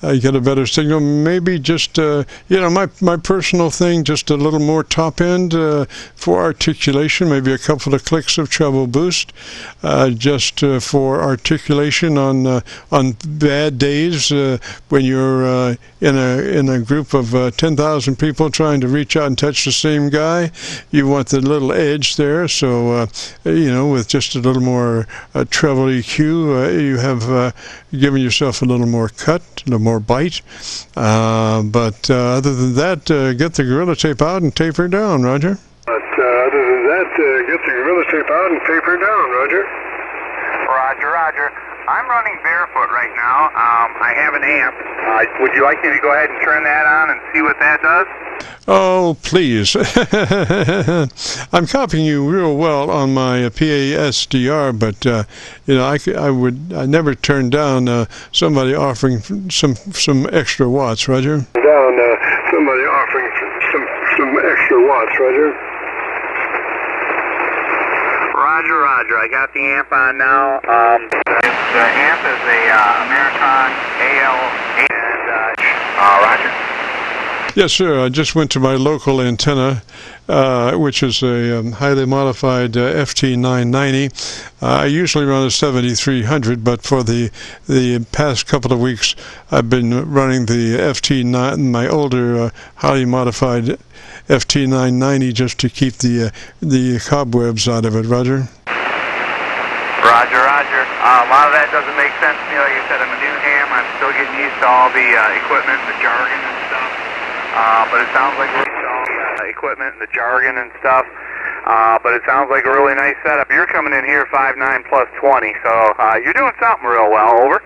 get a better signal. Maybe just my personal thing, just a little more top end for articulation. Maybe a couple of clicks of treble boost, just for articulation on bad days when you're in a group of 10,000 people trying to reach out and touch the same guy. You want the little edge there, so with just a little more treble EQ, you have given yourself a little more cut, a little more bite. But other than that, get the Gorilla Tape out and taper down, Roger. Other than that, get the Gorilla Tape out and taper down, Roger. Roger. I'm running barefoot right now. I have an amp. Would you like me to go ahead and turn that on and see what that does? Oh, please. I'm copying you real well on my PA-SDR, but I never turn down somebody offering some extra watts, Roger. Somebody offering some extra watts, Roger. Roger. I got the amp on now. The amp is a American AL8 and Roger. Yes, sir. I just went to my local antenna, which is a highly modified FT990. I usually run a 7300, but for the past couple of weeks, I've been running the FT9, my older highly modified FT990, just to keep the cobwebs out of it. Roger. Roger. A lot of that doesn't make sense to me. Like you said, I'm a new ham. I'm still getting used to all the equipment, the jargon and stuff. But it sounds like but it sounds like a really nice setup. You're coming in here 5.9 plus 20, so you're doing something real well. Over.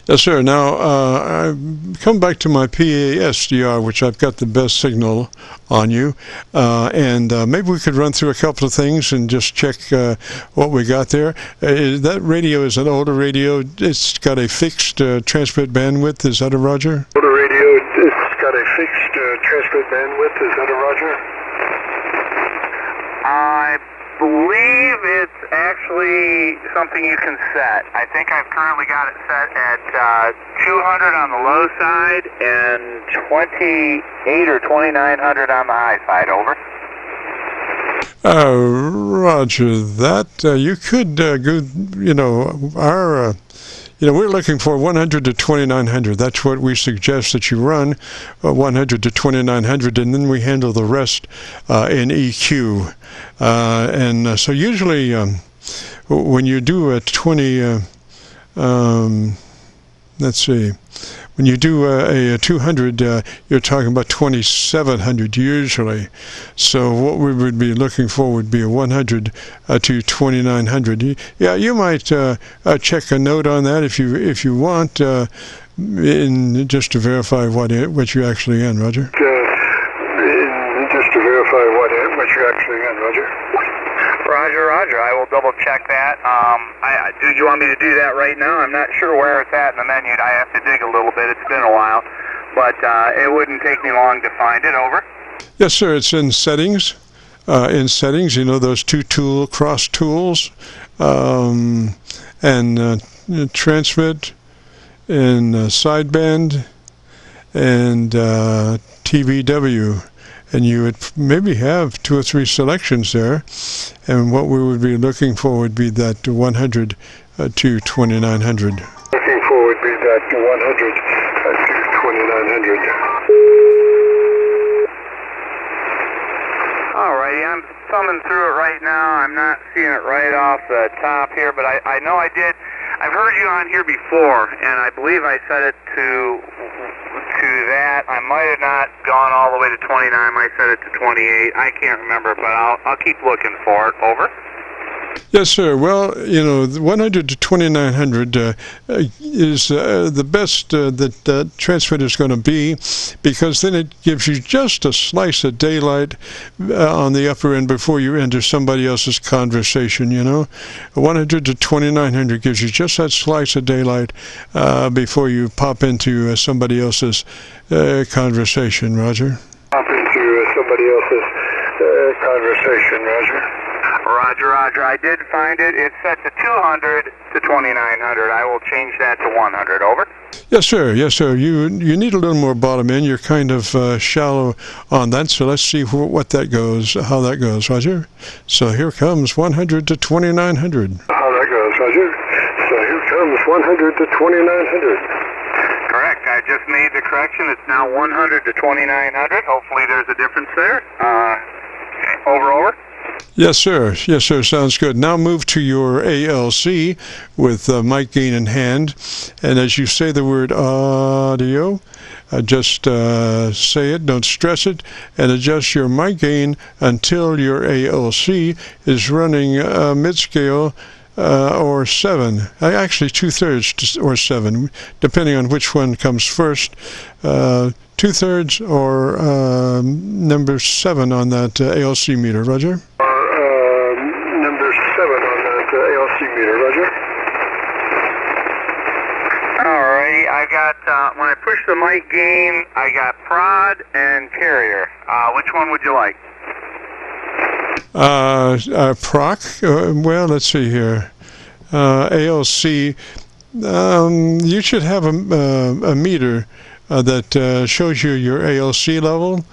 Yes, sir. Now, I come back to my PA-SDR, which I've got the best signal on you, and maybe we could run through a couple of things and just check what we got there. That radio is an older radio. It's got a fixed transmit bandwidth. Is that a Roger? Older radio, it's got a fixed transmit bandwidth. Is that a Roger? I believe it's actually something you can set. I think I've currently got it set at 200 on the low side and 28 or 2900 on the high side. Over. Roger that. You could go, we're looking for 100 to 2900. That's what we suggest that you run, 100 to 2900, and then we handle the rest in EQ. So usually when you do a 20, when you do a 200, you're talking about 2700 usually. So what we would be looking for would be a 100 to 2900. Yeah, you might check a note on that if you want, just to verify what you're actually in, Roger. Just to verify what you're actually in, Roger. Roger. I will double check that. Do you want me to do that right now? I'm not sure where it's at in the menu. I have to dig a little bit. It's been a while, but it wouldn't take me long to find it. Over. Yes, sir. It's in settings. Those two cross tools, and transmit, and sideband, and TVW. And you would maybe have 2 or 3 selections there, and what we would be looking for would be that 100 to 2900. Looking for would be that 100 to 2900. Alrighty, I'm thumbing through it right now. I'm not seeing it right off the top here, but I know I did. I've heard you on here before, and I believe I set it to that. I might have not gone all the way to 29. I might set it to 28. I can't remember, but I'll keep looking for it. Over. Yes, sir. Well, 100 to 2900 is the best that transmit is going to be, because then it gives you just a slice of daylight on the upper end before you enter somebody else's conversation, 100 to 2900 gives you just that slice of daylight before you pop into somebody else's conversation, Roger. Pop into somebody else's conversation, Roger. Roger, roger. I did find it. It's set to 200 to 2900. I will change that to 100. Over. Yes, sir. Yes, sir. You need a little more bottom end. You're kind of shallow on that, so let's see what that goes, how that goes, Roger. So here comes 100 to 2900. How that goes, Roger. So here comes 100 to 2900. Correct. I just made the correction. It's now 100 to 2900. Hopefully there's a difference there. Over. Yes, sir. Yes, sir. Sounds good. Now move to your ALC with mic gain in hand. And as you say the word audio, just say it, don't stress it, and adjust your mic gain until your ALC is running mid-scale or 7. Actually, 2/3 or 7, depending on which one comes first. 2/3 or number 7 on that ALC meter, Roger. Number 7 on that ALC meter, Roger. Alrighty, I got, when I push the mic gain, I got prod and carrier. Which one would you like? Proc, well, let's see here. ALC, you should have a meter that shows you your ALC level,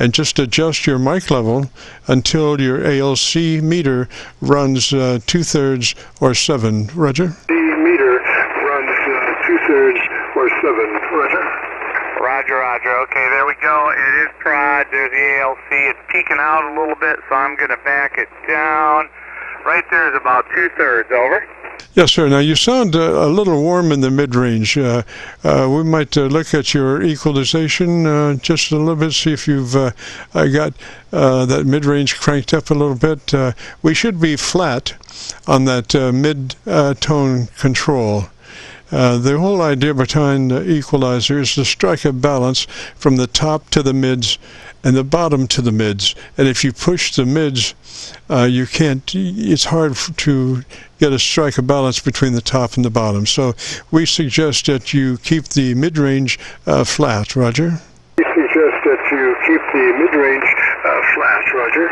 and just adjust your mic level until your ALC meter runs 2/3 or 7. Roger? The meter runs 2/3 or 7. Roger. Roger. Okay, there we go. It is prod. There's the ALC. It's peeking out a little bit, so I'm going to back it down. Right there is about 2/3. Over. Yes, sir. Now, you sound a little warm in the mid-range. We might look at your equalization just a little bit, see if you've got that mid-range cranked up a little bit. We should be flat on that mid-tone control. The whole idea behind the equalizer is to strike a balance from the top to the mids and the bottom to the mids. And if you push the mids, you can't, it's hard to get a strike a balance between the top and the bottom. So we suggest that you keep the mid-range flat, Roger. We suggest that you keep the mid-range flat, Roger.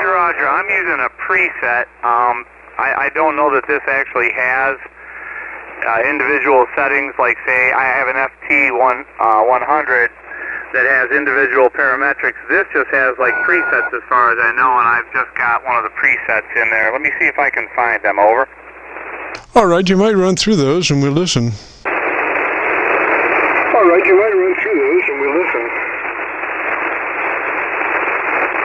Roger. I'm using a preset. I don't know that this actually has individual settings, like say I have an FT100 that has individual parametrics. This just has like presets as far as I know, and I've just got one of the presets in there. Let me see if I can find them. Over. All right, you might run through those and we'll listen. All right, you might run through those and we'll listen.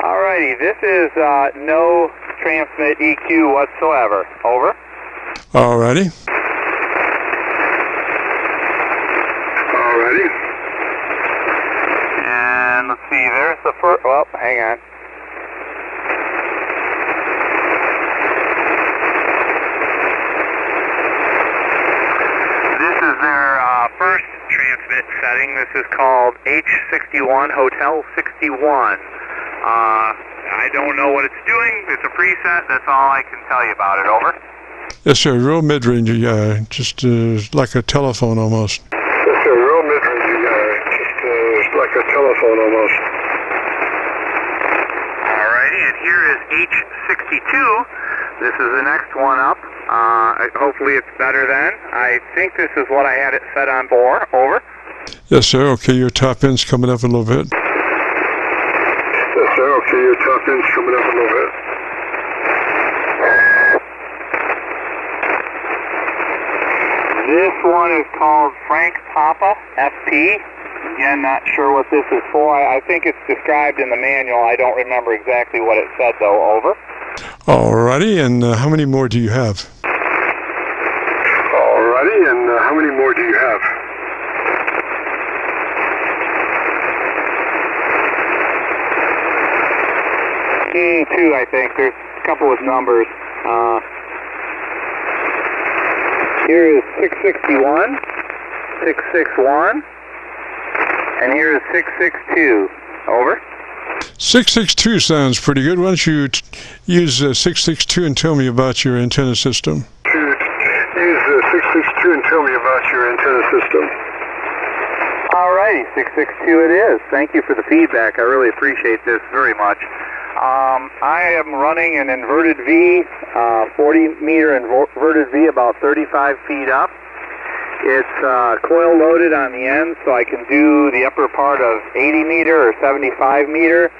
Alrighty, this is no transmit EQ whatsoever. Over. Alrighty. And let's see, there's the first, well, hang on. This is their first transmit setting. This is called H61 Hotel 61. I don't know what it's doing. It's a preset. That's all I can tell you about it. Over. Yes, sir. Real mid-range, just like a telephone almost. Yes, sir. Real mid-range, just like a telephone almost. Alrighty, and here is H62. This is the next one up. Hopefully it's better then. I think this is what I had it set on for. Over. Yes, sir. Okay, your top end's coming up a little bit. Yes, sir. Okay, your top end's coming up a little bit. This one is called Frank Papa FP. Again, not sure what this is for. I think it's described in the manual. I don't remember exactly what it said, though. Over. Alrighty, and how many more do you have? Alrighty, and how many more do you have? Two, I think. There's a couple with numbers. Here is 661, 661, and here is 662. Over. 662 sounds pretty good. Why don't you use 662 and tell me about your antenna system? Use 662 and tell me about your antenna system. Alrighty, 662 it is. Thank you for the feedback. I really appreciate this very much. I am running an inverted V, 40-meter inverted V, about 35 feet up. It's coil loaded on the end, so I can do the upper part of 80 meter or 75 meter.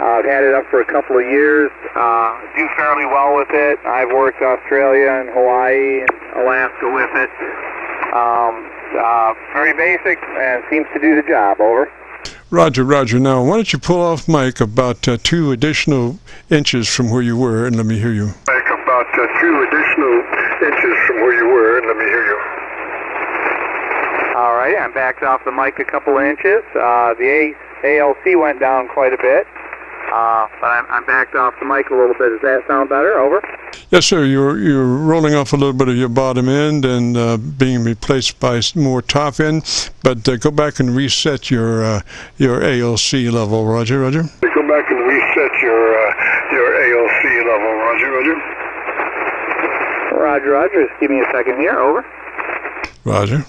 I've had it up for a couple of years. Do fairly well with it. I've worked Australia and Hawaii and Alaska with it. Very basic and seems to do the job. Over. Roger, Roger. Now, why don't you pull off mic about 2 additional inches from where you were, and let me hear you. Mic about 2 additional inches from where you were, and let me hear you. All right, I'm backed off the mic a couple of inches. The ALC went down quite a bit, but I'm backed off the mic a little bit. Does that sound better? Over. Yes, sir. You're rolling off a little bit of your bottom end and being replaced by more top end. But go back and reset your ALC level, Roger. Roger. Go back and reset your ALC level, Roger. Roger. Roger, Roger. Just give me a second here. Over. Roger.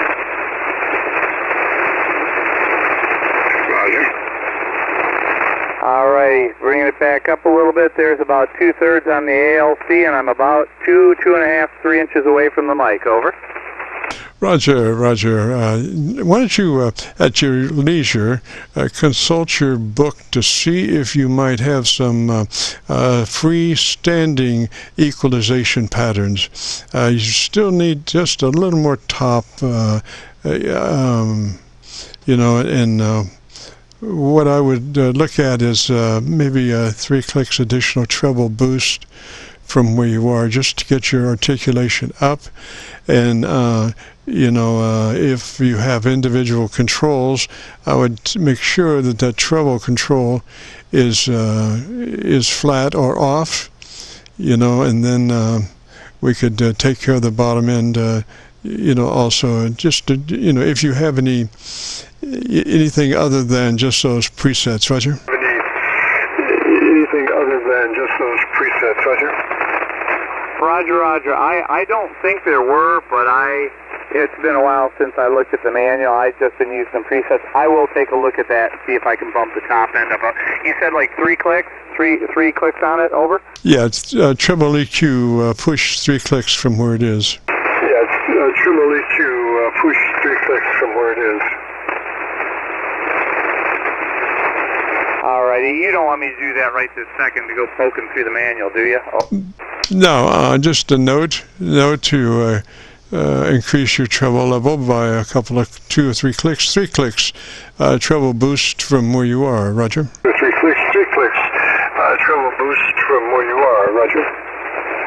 All right, bringing it back up a little bit. There's about 2/3 on the ALC, and I'm about 2.5, 3 inches away from the mic. Over. Roger, Roger. Why don't you, at your leisure, consult your book to see if you might have some freestanding equalization patterns. You still need just a little more top, what I would look at is maybe 3 clicks additional treble boost from where you are, just to get your articulation up. And if you have individual controls, I would make sure that that treble control is flat or off, and then we could take care of the bottom end, also. Just to, if you have anything other than just those presets, Roger? Anything other than just those presets, Roger? Roger, Roger. I don't think there were, but it's been a while since I looked at the manual. I've just been using some presets. I will take a look at that and see if I can bump the top end up. You said like 3 clicks? Three clicks on it? Over? Yeah, it's treble EQ, push 3 clicks from where it is. Yeah, it's treble EQ, push 3 clicks from where it is. All righty. You don't want me to do that right this second to go poking through the manual, do you? Oh. No, just a note to increase your treble level by a couple of 2 or 3 clicks. 3 clicks, treble boost from where you are, Roger. 3 clicks, treble boost from where you are, Roger.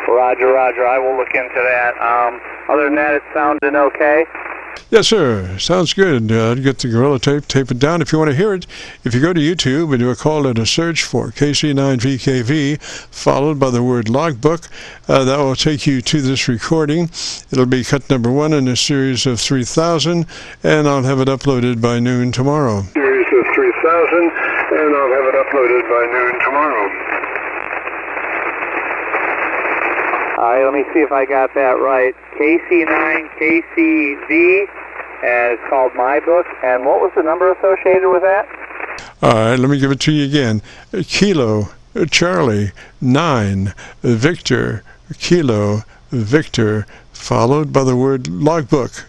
Roger, Roger. I will look into that. Other than that, it's sounding okay? Yes, sir. Sounds good. Get the Gorilla tape it down if you want to hear it. If you go to YouTube and do a call and a search for KC9VKV, followed by the word logbook, that will take you to this recording. It'll be cut number 1 in a series of 3,000, and I'll have it uploaded by noon tomorrow. Series of 3,000, and I'll have it uploaded by noon tomorrow. All right, let me see if I got that right. KC9KCV, and it's called My Book. And what was the number associated with that? All right, let me give it to you again. Kilo, Charlie, 9, Victor, Kilo, Victor, followed by the word logbook.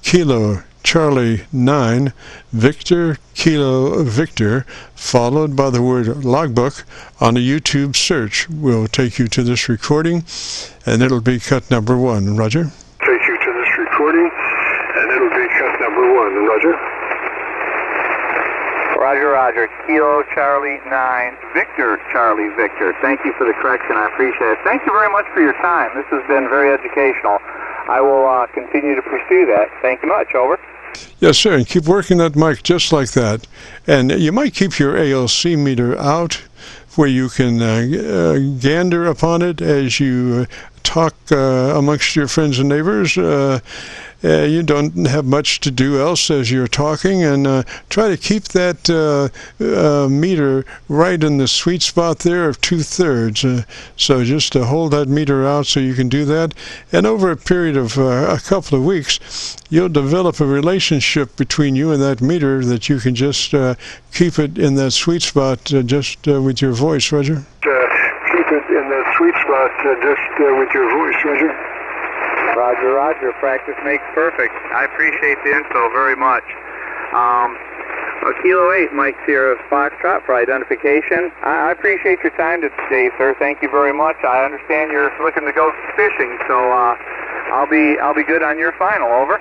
Kilo, Charlie, 9, Victor, Kilo, Victor, followed by the word logbook. On a YouTube search will take you to this recording, and it'll be cut number 1. Roger? Take you to this recording, and it'll be cut number 1. Roger? Roger, Roger. Kilo, Charlie, 9, Victor, Charlie, Victor. Thank you for the correction. I appreciate it. Thank you very much for your time. This has been very educational. I will continue to pursue that. Thank you much. Over. Yes, sir, and keep working that mic just like that. And you might keep your ALC meter out where you can gander upon it as you talk amongst your friends and neighbors. you don't have much to do else as you're talking, and try to keep that meter right in the sweet spot there of 2/3. So just hold that meter out so you can do that, and over a period of a couple of weeks, you'll develop a relationship between you and that meter that you can just keep it in that sweet spot just with your voice, Roger. Keep it in that sweet spot just with your voice, Roger. Roger, Roger. Practice makes perfect. I appreciate the info very much. Kilo 8, Mike Sierra Foxtrot for identification. I appreciate your time today, sir. Thank you very much. I understand you're looking to go fishing, so I'll be good on your final. Over.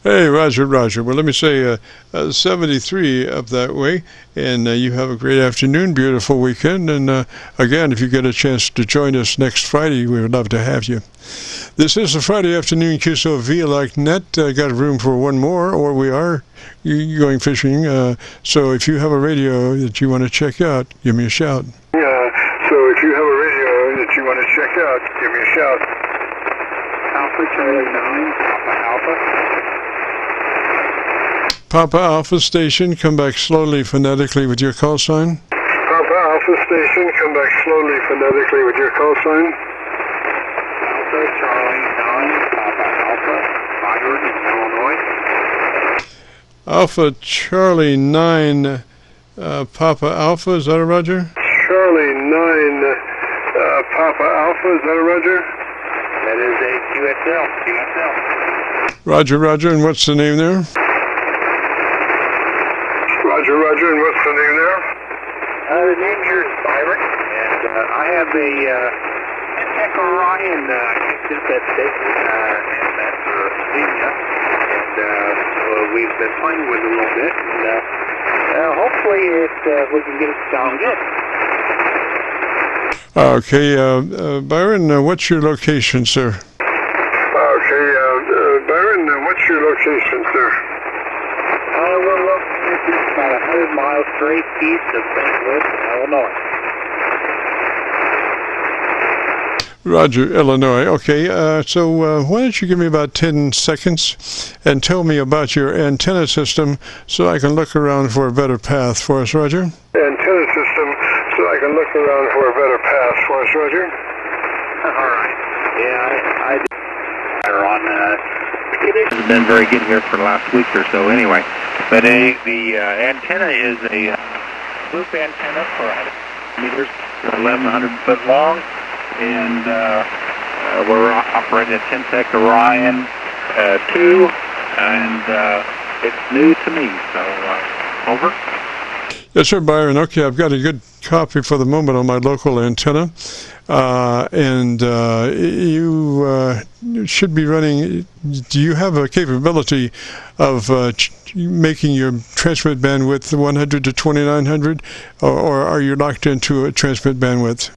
Hey, Roger, Roger. Well, let me say 73 up that way, and you have a great afternoon, beautiful weekend, and again, if you get a chance to join us next Friday, we would love to have you. This is the Friday afternoon Qso-Vlog net. Got room for one more, or we are going fishing, so if you have a radio that you want to check out, give me a shout. So if you have a radio that you want to check out, give me a shout. Alpha Charlie 9, Alpha Alpha. Papa Alpha Station, come back slowly phonetically with your call sign. Papa Alpha Station, come back slowly phonetically with your call sign. Alpha Charlie 9, Papa Alpha, Roger in Illinois. Alpha Charlie 9, Papa Alpha, is that a Roger? Charlie 9, Papa Alpha, is that a Roger? That is a QSL. Roger, Roger, and what's the name there? Roger, Roger, and what's the name there? The name here is Byron, and I have a Aircheck Orion just at station, and that's Virginia, and we've been playing with it a little bit, and hopefully we can get it sound good. Okay, Byron, what's your location, sir? Okay, Byron, what's your location, sir? We're located about 100 miles straight east of St. Louis, Illinois. Roger, Illinois. Okay, so why don't you give me about 10 seconds and tell me about your antenna system so I can look around for a better path for us, Roger? Antenna system so I can look around for a better path for us, Roger. All right. Yeah, I did. On the conditions have been very good here for the last week or so anyway. But the antenna is a loop antenna for 100 meters, 1,100 foot long, and we're operating a 10-sec Orion 2, and it's new to me, so over. Yes, sir, Byron. Okay, I've got a good copy for the moment on my local antenna, and you should be running. Do you have a capability of making your transmit bandwidth 100 to 2900, or are you locked into a transmit bandwidth?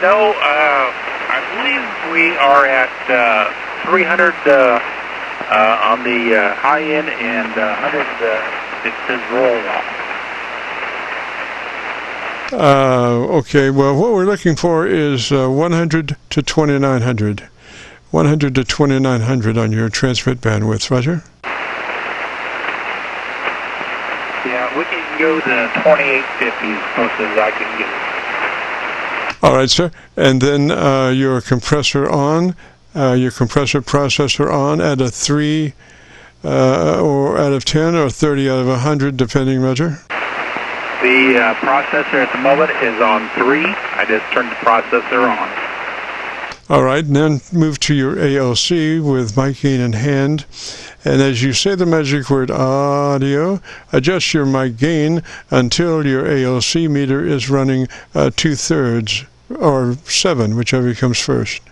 No, I believe we are at 300 on the high end and 100. It says roll off. Okay, well, what we're looking for is 100 to 2900. 100 to 2900 on your transmit bandwidth, Roger? Yeah, we can go to 2850 as close as I can get. All right, sir. And then your compressor on, your compressor processor on at a 3 or out of 10 or 30 out of 100, depending, Roger? The processor at the moment is on 3. I just turned the processor on. All right, and then move to your ALC with mic gain in hand. And as you say the magic word audio, adjust your mic gain until your ALC meter is running 2/3 or 7, whichever comes first.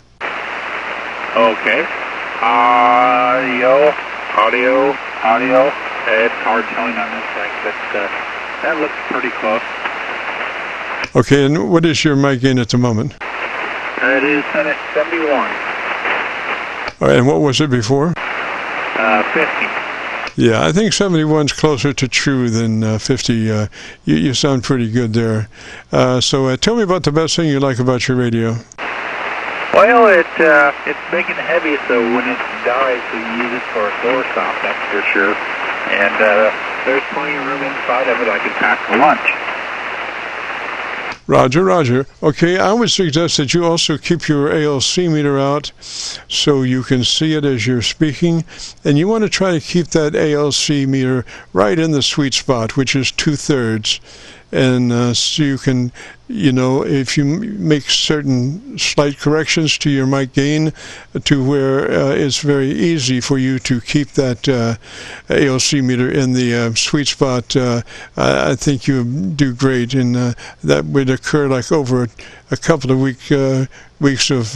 Okay. Audio. It's hard telling on this thing, but that looks pretty close. Okay, and what is your mic gain at the moment? It is set at 71. All right, and what was it before? 50. Yeah, I think 71's closer to true than 50. You sound pretty good there. So tell me about the best thing you like about your radio. Well, it's big and heavy, so when it dies, we use it for a door stop, that's for sure. And there's plenty of room inside of it. I can pack for lunch. Roger, roger. Okay, I would suggest that you also keep your ALC meter out so you can see it as you're speaking. And you want to try to keep that ALC meter right in the sweet spot, which is 2/3. And so you can, if you make certain slight corrections to your mic gain to where it's very easy for you to keep that ALC meter in the sweet spot, I think you do great. And that would occur like over a couple of weeks of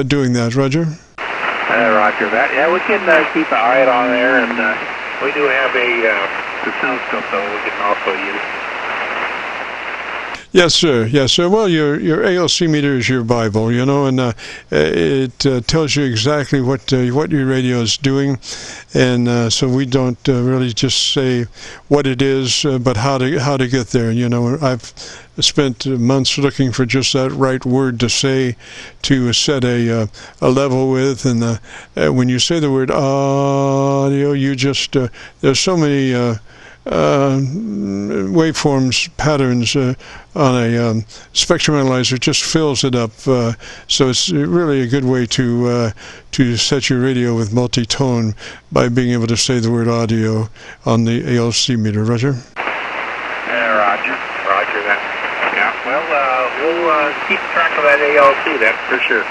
doing that. Roger? Roger that. Yeah, we can keep an eye on there, and we do have a oscilloscope, though, we can also use. Yes, sir. Yes, sir. Well, your ALC meter is your Bible, and it tells you exactly what your radio is doing, and so we don't really just say what it is, but how to get there. I've spent months looking for just that right word to say to set a level with, and when you say the word audio, you just there's so many waveforms patterns on a spectrum analyzer, just fills it up, so it's really a good way to set your radio with multi-tone by being able to say the word audio on the ALC meter. Roger? Roger that. Yeah, well, we'll keep track of that ALC, that's for sure.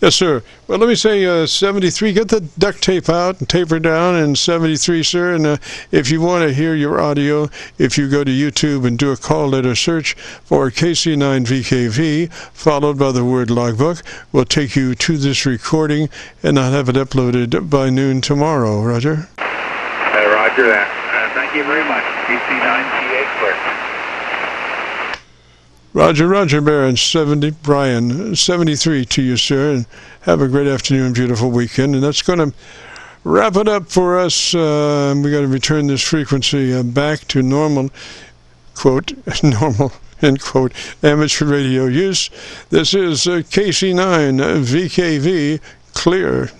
Yes, sir. Well, let me say 73. Get the duct tape out and taper down, and 73, sir. And if you want to hear your audio, if you go to YouTube and do a call letter search for KC9VKV, followed by the word logbook, we'll take you to this recording, and I'll have it uploaded by noon tomorrow. Roger? Roger that. Thank you very much. KC9VKV. Roger, Brian, 73 to you, sir, and have a great afternoon, beautiful weekend. And that's going to wrap it up for us. We got to return this frequency back to normal, quote, normal, end quote, amateur radio use. This is KC9VKV, clear.